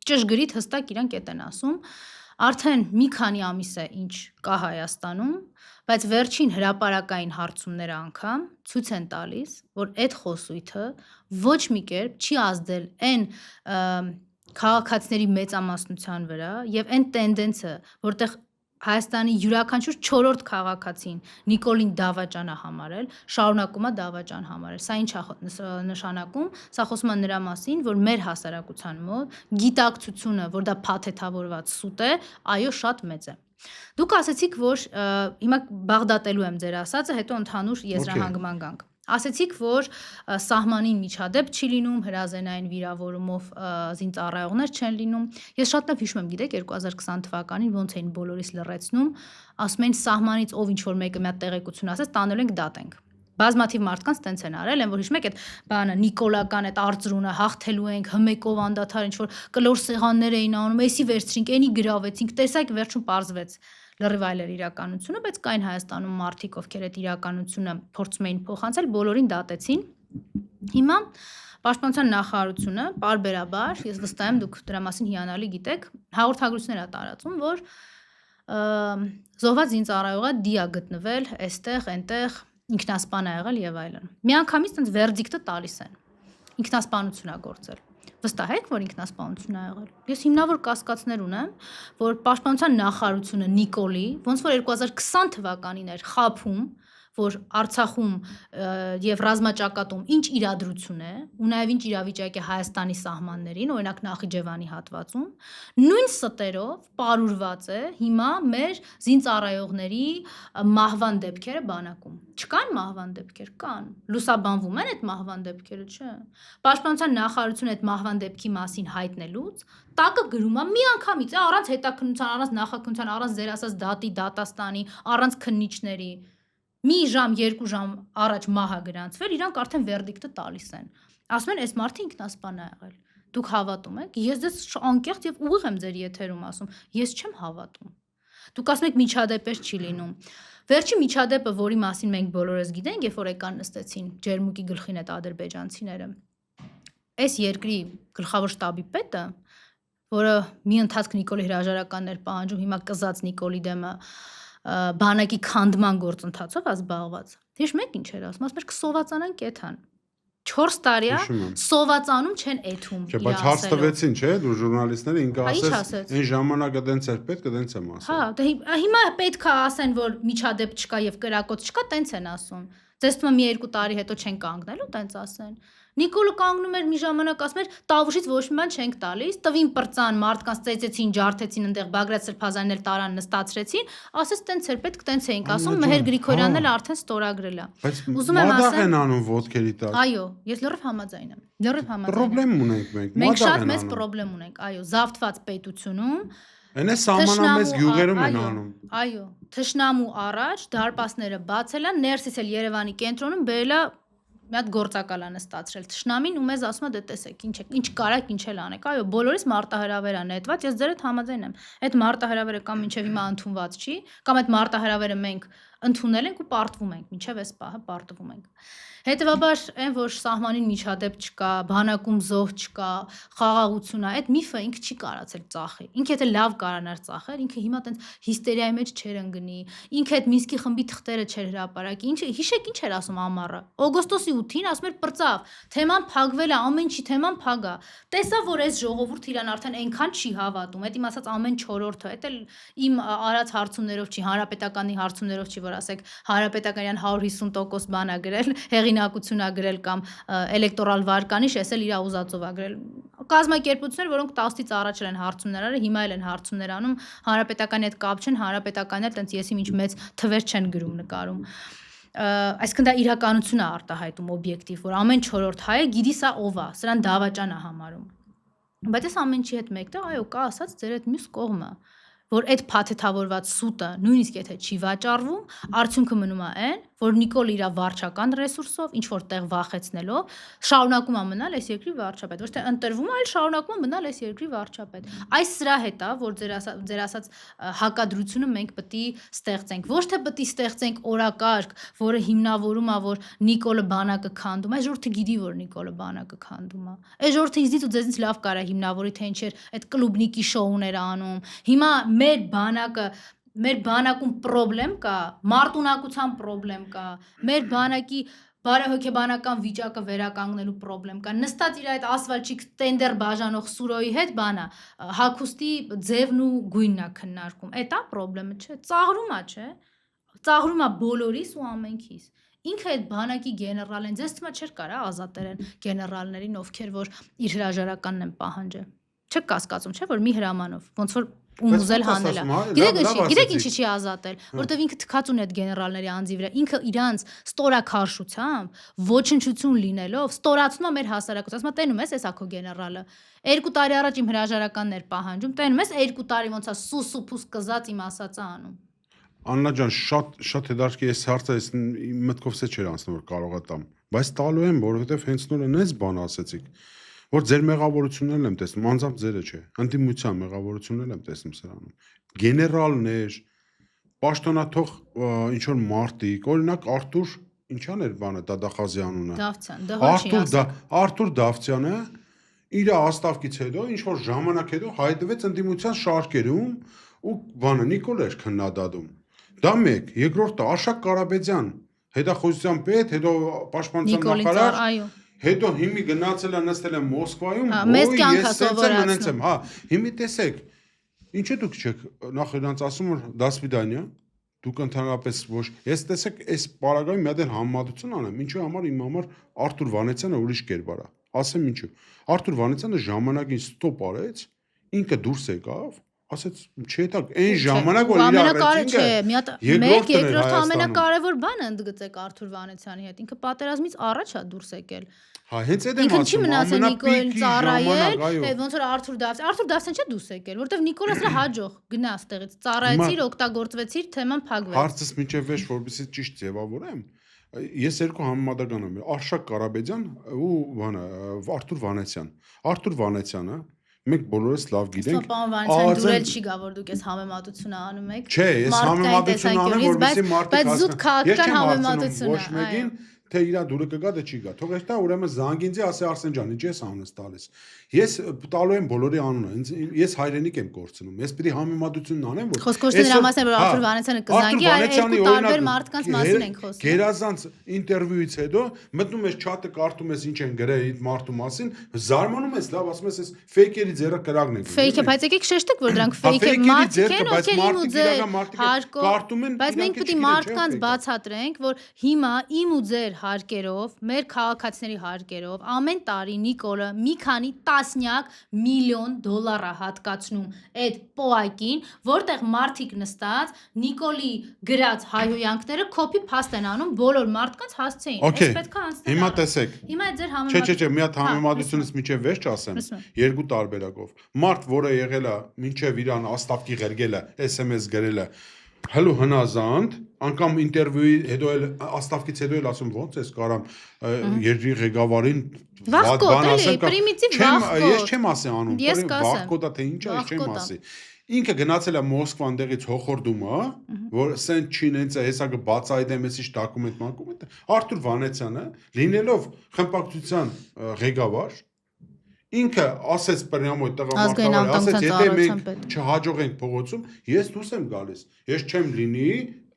ճշգրիտ հստակ իրանք էդ են ասում, արդեն մի քանի ամիս է ինչ կա Հայաստանում, բայց վերջին հրապարակային հարցումները անգամ ցույց են տալիս, որ այդ խոսույթը ոչ մի կերպ չի ազդել այն քաղաքացիների մեծամասնության վրա եւ այն տենդենսը, որտեղ Հայաստանի յուրաքանչյուր 4-րդ քաղաքացին Նիկոլին դավաճան է համարել, շարունակում է դավաճան համարել։ Սա ինչ է նշանակում։ Սա խոսում է նրա մասին, որ մեր հասարակության մոտ գիտակցությունը, որ դա փաթեթավորված սուտ է, այո, շատ մեծ է։ Դուք ասացիք, որ հիմա բաղդատելու եմ ձեր ասածը, հետո ընդհանուր եզրահանգման գանք։ Ասեցիք, որ սահմանին միջադեպ չի լինում, հրազենային վիրավորումով զինծառայողներ չեն լինում։ Ես շատ լավ հիշում եմ, գիտեք, 2020 թվականին ոնց էին բոլորիս լռեցնում, ասում էին սահմանից ով ինչ որ մեկը մի հատ տեղեկություն ասեց, տանելու ենք դատենք։ Բազմաթիվ մարդկանց տենց են արել, են որ հիշում եք այդ բանը նիկոլական այդ արծրունը հաղթելու ենք, հմեկով անդադար ինչ որ կլոր սեղաններ էին անում, էսի վերցրինք, էնի գրավեցինք, տեսակ վերջում պարզվեց լրիվ այլ էր իրականությունը, բայց կային Հայաստանում մարդիկ, ովքեր այդ իրականությունը փորձում էին փոխանցել, բոլորին դատեցին։ Հիմա Պաշտպանության նախարարությունը պարբերաբար, ես վստահ եմ դուք դրա մասին հիանալի գիտեք, հաղորդագրություններ է տարածում, որ զոհված զինծառայողը դիա գտնվել այստեղ, այնտեղ, ինքնասպան է եղել եւ այլն։ Միանգամից այնց վերդիկտը տալիս են։ Ինքնասպանություն է գործել։ Վստահ եք, որ ինքնասպանություն է եղել։ Ես հիմնավոր կասկածներ ունեմ, որ Պաշտպանության նախարարությունը Նիկոլի, ոնց որ 2020 թվականին էր խաբում, որ Արցախում եւ ռազմաճակատում ինչ իրադրություն է, ու նաեւ ինչ իրավիճակ է Հայաստանի սահմաններին, օրինակ Նախիջևանի հատվածում, նույն ստերով պարուրված է հիմա մեր զինծառայողների մահվան դեպքերը բանակում։ Չկան մահվան դեպքեր, կան։ Լուսաբանվում են այդ մահվան դեպքերը, չէ։ Պաշտպանության նախարարությունը այդ մահվան դեպքի մասին հայտնելուց տակը գրում է մի անգամից, առանց հետաքննության, առանց նախաքննության, առանց ձեր ասած դատի, դատաստանի, առանց քննիչների։ Մի ժամ, 2 ժամ առաջ մահա գրանցվել, իրանք արդեն վերդիկտը տալիս են։ Ասում են, այս մարդը ինքնասպան է եղել։ Դուք հավատում եք։ Ես դες անկեղծ եւ ուղիղ եմ ձեր եթերում ասում։ Ես չեմ հավատում։ Դուք ասում եք միջադեպեր չի լինում։ Վերջի միջադեպը, որի մասին մենք բոլորս գիտենք, երբ որ եկան նստեցին Ջերմուկի գլխին այդ ադրբեջանցիները։ Այս երկրի գլխավոր շտաբի պետը, որը մի ընթացք Նիկոլի հրաժարականներ պահանջում, հիմա կզած Նիկոլի դեմը բանակի քանդման գործընթացով է զբաղված։ Հիշում եք ինչ էր ասում, ասում էր կսովածանան կեթան։ 4 տարի է սովածանում չեն էթում։ Չէ, բայց հարց տվեցին, չէ՞, դու ժուրնալիստները ինքը ասես, այն ժամանակը դենց էր պետք, դենց եմ ասել։ Հա, դե հիմա պետք է ասեն, որ միջադեպ չկա եւ կրակոց չկա, տենց են ասում։ Ձեզ թվում է մի 2 տարի հետո չեն կանգնելու, տենց ասեն։ Նիկոլը կանգնում էր մի ժամանակ, ասում էր, տավուշից ոչ մի բան չենք տալիս, տվին պրծան, մարդկանց ծեծեցին, ջարդեցին, այնտեղ Բագրատ Սրբազանն էլ տարան նստացրեցին, ասես տենց էր պետք, տենց էինք ասում, Մեհեր Գրիգորյանն էլ արդեն ստորագրել է։ Ուզում եմ ասել, են անում ոտքերի տակ։ Այո, ես լրիվ համաձայն եմ։ Լրիվ համաձայն եմ։ Պրոբլեմ ունենք մենք։ Մենք շատ մեծ պրոբլեմ ունենք, այո, զավթված պետությունում։ Այն է սահմանամեզ գյուղերում են անում։ Այո, թշնամու առաջ դարպասները բացել են, ներսից էլ Երևանի կենտրոնում բերել է մի հատ գործակալ անստացրել թշնամին ու մեզ ասում է դե տեսեք ինչ կարաք ինչ էլ անեք։ Այո, բոլորիս մարտահրավեր է նետված, ես ձեր հետ համաձայն եմ։ Այդ մարտահրավերը կամ մինչև հիմա ընդունված չի, կամ այդ մարտահրավերը մենք ընդունել ենք ու պարտվում ենք, մինչև այս պահը պարտվում ենք։ Հետևաբար այն որ սահմանին միջադեպ չկա, բանակում զոհ չկա, խաղաղություն է, այդ միֆը ինքը չի կարացել ծախի։ Ինքը եթե լավ կարանար ծախել, ինքը հիմա տենց հիստերիայի մեջ չեր ընկնի։ Ինքը այդ Մինսկի խմբի թղթերը չեր հրապարակի։ Ինչ հիշեք ինչ էր ասում Ամառը։ Օգոստոսի 8-ին ասում էր պրծավ, թեման փակվել է, ամեն ինչի թեման փագա։ Տեսա որ այս ժողովուրդը իրան արդեն այնքան չի հավատում, այդ իմ ասած ամեն 4-րդը, այդ էլ իմ արած հարցումներով չի, հանրապետականի հարցումներով չի, որ ասեք հանրապետականյան 150% բան է գրել, հեղինակություն է գրել կամ էլեկտորալ վարկանիշ, ես էլ իր ուզածով է գրել։ Կազմակերպություններ, որոնք 10-ից առաջ են հարցումներ արել, հիմա էլ են հարցումներ անում, հանրապետականի հետ կապ չեն, հանրապետականն էլ տենց եսի ինչ մեծ թվեր չեն գրում նկարում։ Այսինքն դա իրականություն է արտահայտում օբյեկտիվ, որ ամեն 4-րդ հայը գիտի սա ով է, սրան դավաճան է համարում։ Բայց այս ամեն ինչի հետ մեկտեղ, այո, կա ասած ձեր այդ մյուս կողմը, որ այդ փաթեթավորված սուտը նույնիսկ եթե չի վաճառվում, արդյունքը մնում է այն, որ Նիկոլը իր վարչական ռեսուրսով ինչ որ տեղ վախեցնելով շարունակում է մնալ այս երկրի վարչապետ, ոչ թե ընտրվում է, այլ շարունակում է մնալ այս երկրի վարչապետ։ Այս սրա հետ է, որ ձեր ասած հակադրությունը մենք պետք է ստեղծենք, ոչ թե պետք է ստեղծենք օրակարգ, որը հիմնավորում է, որ Նիկոլը բանակը քանդում է, այս ժողովուրդը գիտի, որ Նիկոլը բանակը քանդում է։ Այս ժողովուրդը ինձնից ու ձեզնից լավ կարա հիմնավորի, թե ինչ էր այդ կլուբնիկի շոուներ անում։ Հիմա մեր բանակում պրոբլեմ կա, մարտունակության պրոբլեմ կա, մեր բանակի բարեհոգեբանական վիճակը վերականգնելու պրոբլեմ կա։ Նստած իր այդ ասֆալտչիկ տենդեր բաժանող Սուրոյի հետ բանա, հագուստի ձևն ու գույնն է քննարկում։ Էդ է պրոբլեմը, չէ։ Ծաղրում է, չէ։ Ծաղրում է բոլորիս ու ամենքիս։ Ինքը այդ բանակի գեներալ են, ձեզ թվում է չէր կարա ազատել են գեներալներին, ովքեր որ իր հրաժարականն են պահանջել։ Չեք կասկածում, չէ, որ մի հրամանով, ոնց որ ուզել հանել է։ Գիտեք ինչի չի ազատել, որովհետև ինքը թքած ունի այդ գեներալների անձի վրա, ինքը իրանց ստորաքարշությամբ, ոչնչություն լինելով, ստորացնում է մեր հասարակությունը։ Ասում է, տենում ես այս ակո գեներալը։ 2 տարի առաջ իմ հրաժարականներ պահանջում, տենում ես 2 տարի ոնց է սուսուփուս կզած իմ ասածը անում։ Աննա ջան, շատ հետաքրքիր է հարցը, ես մտքովս չէր անցնում որ կարող է տամ, բայց տալու եմ, որովհետև հենց նոր այնպես բան ասեցիք, որ ձեր մեղավորություններն եմ տեսնում, անձամբ ձերը չէ, ընդդիմության մեղավորություններն եմ տեսնում սրանում։ Գեներալներ, պաշտոնաթող ինչ որ մարտիկ, օրինակ Արթուր, ինչան էր բանը, Դադախազի անունը։ Դավթյան, դհա չի ասում։ Արթուր Դավթյանը իր աստավկից հետո ինչ որ ժամանակ հետո հայտնվեց ընդդիմության շարքերում ու բանը Նիկոլ էր քննադատում։ Դա մեկ, երկրորդը Արշակ Կարապետյան, հետախուզության պետ, հետո պաշտպանության նախարար, հետո հիմի գնացել է նստել է Մոսկվայում, ես սենց եմ, հա, հիմի տեսեք, ինչու դուք չեք նախ իրանց ասում որ դասվիդանիա, դուք ընդհանրապես ոչ ես տեսեք այս պարագայում մի հատ համեմատություն անեմ ինչու համար իմ համար Արթուր Վանեցյանը ուրիշ կերպար է ասեմ ինչու Արթուր Վանեցյանը ժամանակին ստոպ արեց ինքը դուրս եկավ ասեց չէ տակ այն ժամանակ որ իր ամենակարևոր չէ մի հատ մեկ երկրորդն էր երկրորդ Հայաստանում։ ամենակարևոր բանը ընդգծեք Արթուր Վանեցյանի հետ ինքը պատերազմից առաջ է դուրս եկել հա հենց այդ եմ ինքն չի ասում մնացել Նիկոլին ծառայել այո ոնց որ Արթուր Դավթյան չէ դուրս եկել որովհետև Նիկոլասը հաջող գնա ստեղից ծառայեցիր օգտագործվեցիր թեման փակվեց հարցս մինչև վերջ որպեսզի ճիշտ ձևավորեմ ես երկու համեմատական եմ Արշակ Կարապետյան ու բանը Արթուր Վանեցյանը մենք բոլորս լավ գիտենք Պարոն Վանեցյան դուր էլ չի գա որ դուք այս համեմատությունը անում եք չէ ես համեմատություն անեմ որպեսզի մարդիկ բայց զուտ քաղաքական համեմատություն ոչ մեկին թե իրա դուրը կգա դե չի գա թող էստա ուրեմն զանգինձի ասի Արսեն ջան ինչ ես անունս տալիս ես տալու եմ բոլորի անունը ես հայրենիք եմ կորցնում ես պիտի համեմատությունն անեմ որ խոսքորոշն նրա մասին որ Արթուր Վանեցյանը կզանգի այլ երկու տարբեր մարդկանց մասին ենք խոսում գերազանց ինտերվյուից հետո մտնում ես չաթը կարդում ես ինչ են գրել այդ մարդու մասին զարմանում ես լավ ասում ես ֆեյքերի ձեռը կրակն են ֆեյք է բայց եկեք շեշտեք որ դրանք ֆեյք են մարդիկ են ովքեր իմ ու ձեր կարդում են բայց մենք պիտի մարդկանց բացատրենք որ հիմա իմ ու ձեր հարկերով մեր քաղաքացիների հարկերով ամեն տարի Նիկոլը մի քանի տասնյակ միլիոն դոլար է հատկացնում այդ պոակին որտեղ մարդիկ նստած Նիկոլի գրած հայհոյանքները կոպի փաստ են անում բոլոր մարդկանց հասցեին այս պետք է անցնել հիմա տեսեք հիմա այդ ձեր համեմատությունը չէ մի հատ համեմատությունից միջև վերջ ասեմ երկու տարբերակով մարդ որը եղել է մինչև իրան աստավկի ղերգել է SMS գրել է հլու հնազանդ անգամ ինտերվյուի հետո էլ աստավկից հետո էլ ասում ոնց էս կարամ երկրի ղեկավարին վախկոտ էլի պրիմիտիվ վախկոտ ես չեմ ասի անում վախկոտա թե ինչ է ես չեմ ասի ինքը գնացել է Մոսկվա այնտեղից հոխորդում է որ սեն չինենց է հեսա կբացայդեմ էսի դոկումենտ մանկում Արթուր Վանեցյանը լինելով խմբակցության ղեկավար ինքը ասեց պրյամո տղամարդավար ասեց եթե մենք չհաջողենք փողոցում ես դուրս եմ գալիս ես չեմ լինի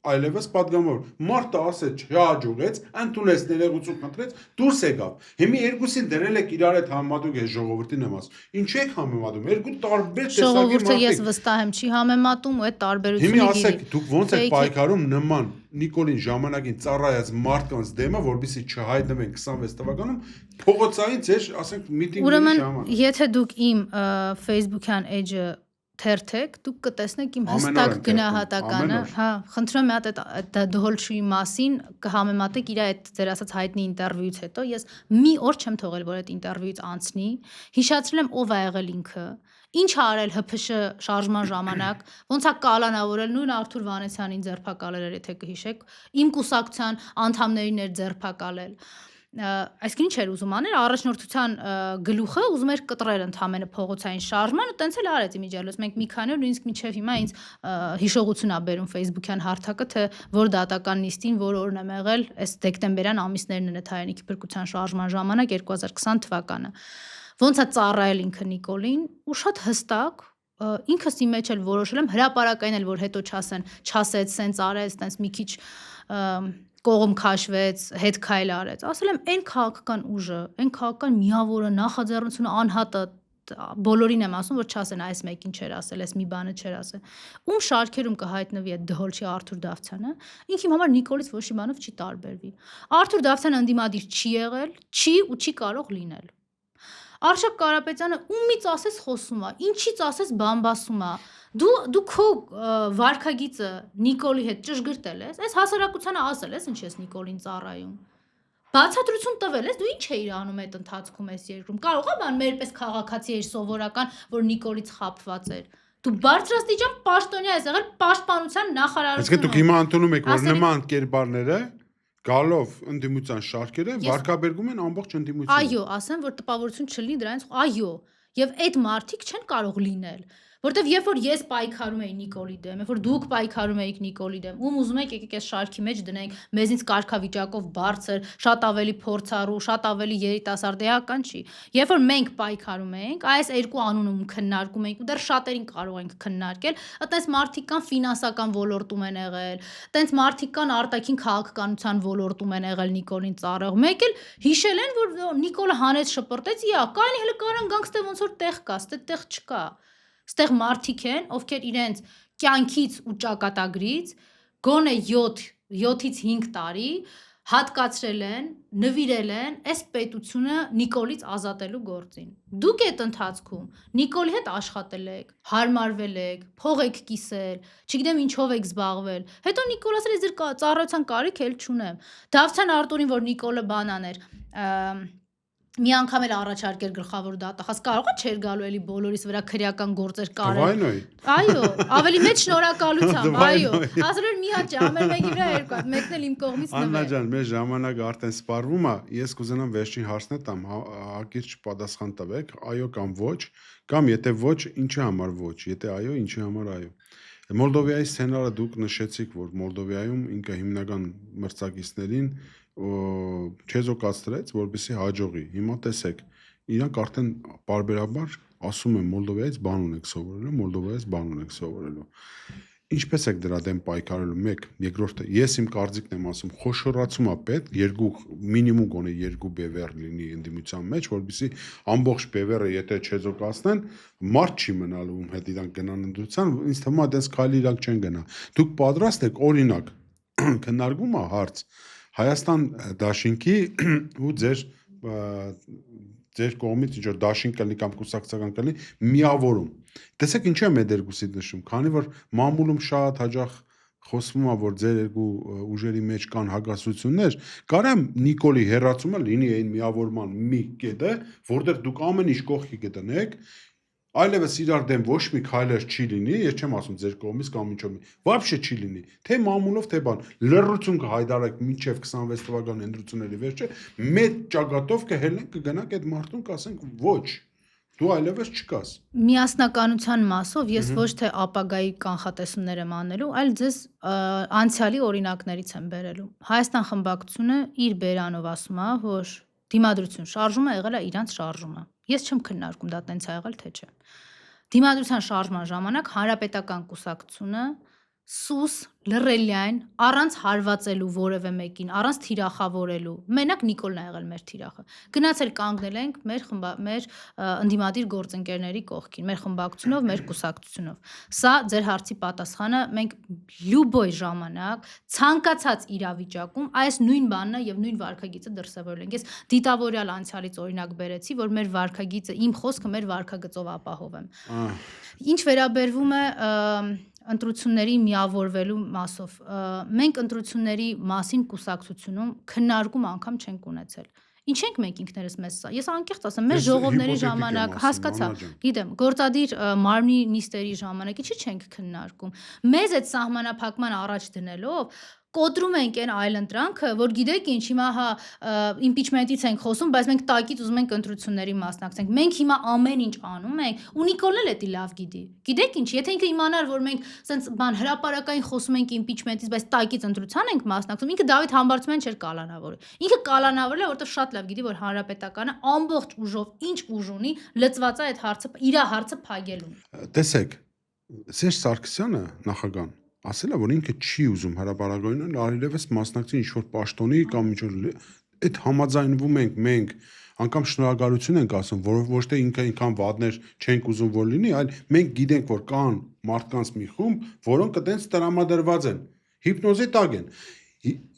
այլևս падգամավոր մարդը ասեց չհաջողեց ընդունեց ներողություն խնդրեց դուրս եկավ հիմա երկուսին դրել եք իրար հետ համեմատում ես ժողովրդին եմ ասում ինչ եք համեմատում երկու տարբեր տեսակի ժողովուրդը ես վստահ եմ չի համեմատում ու այդ տարբերությունը հիմա ասեք դուք ոնց եք պայքարում նման Նիկոլին ժամանակին ծառայած մարդկանց դեմը որպեսզի չհայտնվեն 26 թվականում փողոցային ձեր ասենք միտինգների ժամանակ ուրեմն եթե դուք իմ Facebook-յան էջը թերթեք դուք կտեսնեք իմ հստակ գնահատականը հա խնդրում եմ մի հատ այդ դհոլչուի մասին կհամեմատեք իր այդ ձեր ասած հայտնի ինտերվյուից հետո ես մի օր չեմ թողել որ այդ ինտերվյուից անցնի հիշացրել եմ ով ա եղել ինքը ինչ ա արել ՀՓՇ շարժման ժամանակ ոնց ա կալանավորել նույն Արթուր Վանեցյանին ձերբակալել էր եթե կհիշեք իմ կուսակցության անդամներին էր ձերբակալել այսինքն ինչ էր ուզում անել առաջնորդության գլուխը ուզում էր կտրել ընդհանրապես փողոցային շարժման ու տենց էլ արեց իմիջիալոց մենք մի քանի օր նույնիսկ մինչև հիմա ինձ հիշողություն ա բերում Facebook-յան հարթակը թե որ դատական նիստին որ օրն եմ եղել այս դեկտեմբերյան ամիսներն են այդ հայրենիքի փրկության շարժման ժամանակ 2020 թվականը ոնց է ծառայել ինքը Նիկոլին ու շատ հստակ ինքս իմ մեջ էլ որոշել եմ հրապարակային էլ որ հետո չասեց սենց արեց տենց մի քիչ կողմ քաշվեց, հետ քայլ արեց։ Ասել եմ, այն քաղաքական ուժը, այն քաղաքական միավորը, նախաձեռնությունը, անհատը բոլորին եմ ասում, որ չասեն այս մեկին չէր ասել, այս մի բանը չէր ասել։ Ում շարքերում կհայտնվի այդ դհոլչի Արթուր Դավթյանը, ինքը իմ համար Նիկոլից ոչ մի բանով չի տարբերվի։ Արթուր Դավթյանը ընդդիմադիր չի եղել, չի ու չի կարող լինել։ Արշակ Կարապետյանը ումից ասես խոսում է, ինչից ասես բամբասում է։ Դու քո վարքագիծը Նիկոլի հետ ճշգրտել ես, այս հասարակությանը ասել ես, ինչ ես Նիկոլին ծառայում։ Բացատրություն տվել ես, դու ինչ էիր անում այդ ընթացքում այս երկրում։ Կարող է բան մերպես քաղաքացի էր սովորական, որ Նիկոլից խաբված էր։ Դու բարձրաստիճան պաշտոնյա ես եղել պաշտպանության նախարարությունում։ Իսկ դուք հիմա ընդունում եք, որ նման կերպարները գալով ընդդիմության շարքերը վարկաբերգում են ամբողջ ընդդիմությունը։ Այո, ասեմ, որ տպավորություն չլինի դրանից, այո, եւ այդ մարդիկ չեն կարող լինել, որտեվ երբ որ ես պայքարում էի Նիկոլի դեմ, երբ որ դուք պայքարում էիք Նիկոլի դեմ, ում ուզում եք եկեք այս շարքի մեջ դնենք, մեզից կարգավիճակով բարձր, շատ ավելի փորձառու, շատ ավելի երիտասարդական չի։ Երբ որ մենք պայքարում ենք, այս երկու անունում քննարկում ենք ու դեռ շատերին կարող ենք քննարկել, այտենց մարդիկ կան ֆինանսական ոլորտում են եղել, այտենց մարդիկ կան արտաքին քաղաքականության ոլորտում են եղել Նիկոլին ծառայող։ Մեկ էլ հիշել են, որ Նիկոլը հանեց շպրտեց, իա, կային հələ կարան գանք ստե ոնց որ տեղ կա, ստե տեղ չկա։ Ստեղ մարդիկ են, ովքեր իրենց կյանքից ու ճակատագրից գոնե 7-ից 5 տարի հատկացրել են, նվիրել են այս պետությունը Նիկոլից ազատելու գործին։ Դուք այդ ընթացքում Նիկոլի հետ աշխատել եք, հարմարվել եք, փող եք կիսել, չգիտեմ ինչով եք զբաղվել։ Հետո Նիկոլ ասել է ձեր ծառայության կարիք էլ չունեմ։ Դավթյան Արտուրին, որ Նիկոլը բանան էր, մի անգամ էլ առաջարկեր գլխավոր դատախազ, կարող է չէր գալու էլի բոլորիս վրա քրեական գործեր կարել։ Այո, ավելի մեծ շնորհակալությամբ, այո։ Ասել էր մի հատ ջամեր մեկի վրա երկու հատ, մեկն էլ իմ կողմից նվեր։ Աննա ջան, մեր ժամանակը արդեն սպառվում է, ես կուզենամ վերջին հարցն տամ, հակիրճ պատասխան տվեք, այո կամ ոչ, կամ եթե ոչ, ինչի համար ոչ, եթե այո, ինչի համար այո։ Մոլդովիայի սցենարը դուք նշեցիք, որ Մոլդովիայում ինքը հիմնական մրցակիցներին չեզոքացրեց, որպեսզի հաջողի։ Հիմա տեսեք, իրանք արդեն բարբերաբար ասում են Մոլդովիայից բան ունեք սովորելու, Մոլդովիայից բան ունեք սովորելու։ Ինչպես եք դրա դեմ պայքարելու։ Մեկ, երկրորդը, ես իմ կարծիքն եմ ասում, խոշորացում է պետք, մինիմում գոնե 2 բևեռ լինի ընդդիմության մեջ, որպեսզի ամբողջ բևեռը եթե չեզոքացնեն, մարդ չի մնալու ում հետ իրանք գնան ընդդիմության, ինձ թվում է դες քայլի իրանք չեն գնա։ Դուք պատրաստ եք, օրինակ, քննարկվում է հարց Հայաստան դաշինքի ու ձեր կողմից ինչ որ դաշինք կլինի կամ կուսակցական կլինի միավորում։ Տեսեք ինչու եմ այդ երկուսի նշում, քանի որ մամուլում շատ հաճախ խոսվում է, որ ձեր երկու ուժերի մեջ կան հակասություններ, կարամ Նիկոլի հերացումը լինի այն միավորման մի կետը, որտեղ դուք ամեն ինչ կողքի կտնեք, այլևս իրար դեմ ոչ մի քայլեր չի լինի, ես չեմ ասում ձեր կողմից կամ ինչով, вообще չի լինի, թե մամուլով, թե բան, լռություն կհայտարարեք մինչև 26 թվականի ընտրությունների վերջը, մեծ ճակատով կհելնենք, կգնանք այդ մարդուն կասենք ոչ, դու այլևս չկաս։ Միասնականության մասով ես ոչ թե ապագայի կանխատեսումներ եմ անելու, այլ ձեզ անցյալի օրինակներից եմ բերելու։ Հայաստան խմբակցությունը իր բերանով ասում է, որ դիմադրություն շարժումը եղել է իրանց շարժումը։ Ես չեմ քննարկում դա տենց ա եղել թե չէ։ Դիմադրության շարժման ժամանակ հանրապետական կուսակցությունը սուս լռելիայն առանց հարվածելու որևէ մեկին, առանց թիրախավորելու։ Մենակ Նիկոլն ա եղել մեր թիրախը։ Գնացել կանգնել ենք մեր ընդդիմադիր գործընկերների կողքին, մեր խմբակցությունով, մեր կուսակցությունով։ Սա ձեր հարցի պատասխանը, մենք լյուբոյ ժամանակ ցանկացած իրավիճակում այս նույն բանն եւ նույն վարքագիծը դրսեւորել ենք։ Ես դիտավորյալ անցյալից օրինակ բերեցի, որ մեր վարքագիծը, իմ խոսքը մեր վարքագծով ապահովեմ։ Ինչ վերաբերվում է ընտրությունների միավորվելու մասով, մենք ընտրությունների մասին կուսակցությունում քննարկում անգամ չենք ունեցել։ Ինչ ենք մենք ինքներս մեզ սա։ Ես անկեղծ ասեմ, մեր ժողովների ժամանակ, հասկացա, գիտեմ, գործադիր մարմնի նիստերի ժամանակ ինչի չենք քննարկում։ Մեզ այդ սահմանափակման առաջ դնելով կոտրում ենք այն այլընտրանքը, որ գիտեք ինչ, հիմա հա իմպիչմենտից ենք խոսում, բայց մենք տակից ուզում ենք ընտրությունների մասնակցենք։ Մենք հիմա ամեն ինչ անում ենք, ու Նիկոլն էլ էդի լավ գիտի։ Գիտեք ինչ, եթե ինքը իմանար, որ մենք սենց բան հրապարակային խոսում ենք իմպիչմենտից, բայց տակից ընտրության ենք մասնակցում, ինքը Դավիթ Համբարձումյան չէր կալանավորել։ Ինքը կալանավորել է, որովհետև շատ լավ գիտի, որ հանրապետականը ամբողջ ուժով ինչ ուժ ունի, լծված է այդ հարցը, իր հարցը փակելուն։ Տեսեք, Սերժ Սարգսյանը նախագահան ասել է, որ ինքը չի ուզում հրապարակայինն առիվես մասնակցի ինչ-որ պաշտոնի կամ ինչ-որ այդ համաձայնվում ենք մենք, անգամ շնորհակալություն ենք ասում, որ ոչ թե ինքը ինքան վատներ չենք ուզում որ լինի, այլ մենք գիտենք, որ կան մարդկանց մի խումբ, որոնք այդպես տրամադրված են, հիպնոզի տակ են։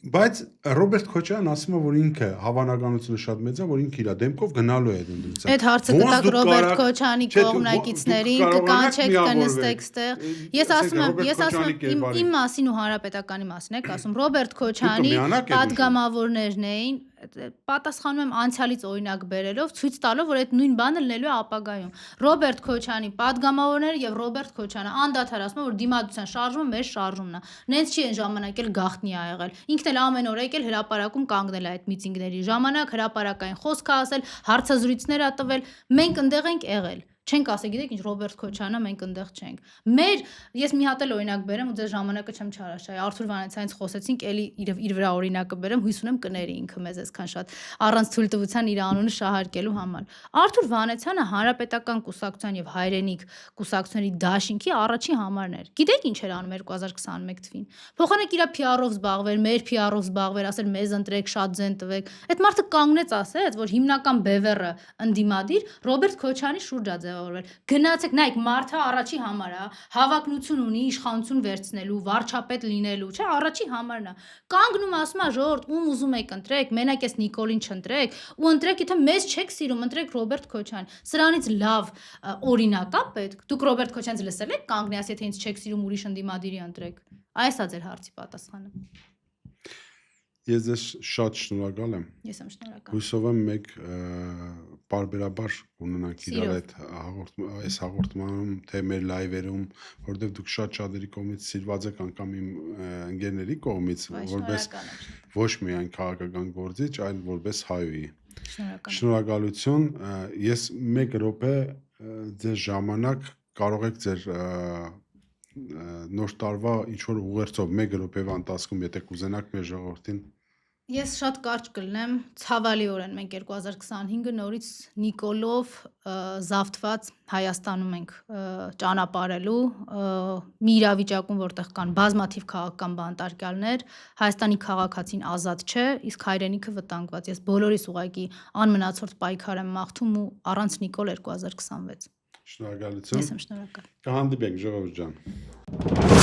Բայց Ռոբերտ Քոչարյանն ասում է, որ ինքը հավանականությունը շատ մեծ է, որ ինքը իր դեմքով գնալու է ընդդիմության։ Այդ հարցը կտակ Ռոբերտ Քոչարյանի կողմնակիցներին, կկանչեք կնստեք ստեղ։ Ես ասում իմ մասին ու հանրապետականի մասին եք ասում, Ռոբերտ Քոչարյանի падգամավորներն էին, պատասխանում եմ անցյալից օրինակ բերելով, ցույց տալով, որ այդ նույն բանը լինելու է ապագայում։ Ռոբերտ Քոչարյանի падգամավորները եւ Ռոբերտ Քոչարյանը անդադար ասում են, որ դիմադրության շարժումը մեր շարժումն է։ Նենց չի այն ժամանակ էլ գաղտնի ա եղել։ Ինքն էլ ամեն օր եկել հրապարակում կանգնել է այդ միտինգների ժամանակ, հրապարակային խոսք ա ասել, հարցազրույցներ ա տվել, մենք ընդեղ ենք եղել։ Չենք ասել, գիտեք ինչ, Ռոբերտ Քոչարյանը մենք ընդեղ չենք։ Ես մի հատ էլ օրինակ բերեմ ու ձեր ժամանակը չեմ չարաշահի։ Արթուր Վանեցյանից խոսեցինք, էլի իր վրա օրինակը բերեմ, հույս ունեմ կների ինքը մեզ այսքան շատ առանց թույլտվության իր անունը շահարկելու համար։ Արթուր Վանեցյանը հանրապետական կուսակցության եւ հայրենիք կուսակցությունների դաշինքի առաջին համարն էր։ Գիտեք ինչ էր անում 2021 թվին։ Փոխանակ իր PR-ով զբաղվեր, մեր PR-ով զբաղվեր, ասել մեզ ընտրեք, շատ ձեն տվեք։ Այդ մարդը կանգնեց ասեց, որ հիմնական բևեռը ընդդիմադիր Ռոբերտ Քոչարյանի շուրջ է ձևավորվել։ Գնացեք, նայեք, մարդը առաջի համար է, հավակնություն ունի իշխանություն վերցնելու, վարչապետ լինելու, չէ, առաջի համարն է։ Կանգնում ասում է ժողովուրդ, ում ուզում եք ընտրեք, մենակ էս Նիկոլին չընտրեք, ու ընտրեք, եթե մեզ չեք սիրում, ընտրեք Ռոբերտ Քոչարյան։ Սրանից լավ օրինակ է պետք։ Դուք Ռոբերտ Քոչարյանից լսել եք կանգնի, ասի, եթե ինձ չեք սիրում, ուրիշ ընդդիմադիրի ընտրեք։ Այս է ձեր հարցի պատասխանը։ Ես ձեզ շատ շնորհակալ եմ։ Ես եմ շնորհակալ։ Հույսով եմ մեկ պարբերաբար ունենանք իրար այդ այս հաղորդմանում, թե մեր լայվերում, որովհետև դուք շատ-շատերի կողմից սիրված եք անգամ իմ ընկերների կողմից, որպես ոչ միայն քաղաքական գործիչ, այլ որպես հայուհի։ Շնորհակալություն։ Ես 1 րոպե ձեր ժամանակ կարող եք ձեր նոր տարվա ինչ որ ուղերձով 1 րոպեվա ընթացքում, եթե կուզենաք մեր ժողովրդին։ Ես շատ կարճ կլնեմ, ցավալիորեն մենք 2025-ը նորից Նիկոլով զավթված Հայաստանում ենք ճանապարհելու, մի իրավիճակում, որտեղ կան բազմաթիվ քաղաքական բանտարկյալներ, Հայաստանի քաղաքացին ազատ չէ, իսկ հայրենիքը վտանգված։ Ես բոլորիս ուղղակի անմնացորդ պայքար եմ մաղթում ու առանց Նիկոլ 2026։ Շնորհակալություն։ Ես եմ շնորհակալ։ Կհանդիպենք ժողովուրդ ջան։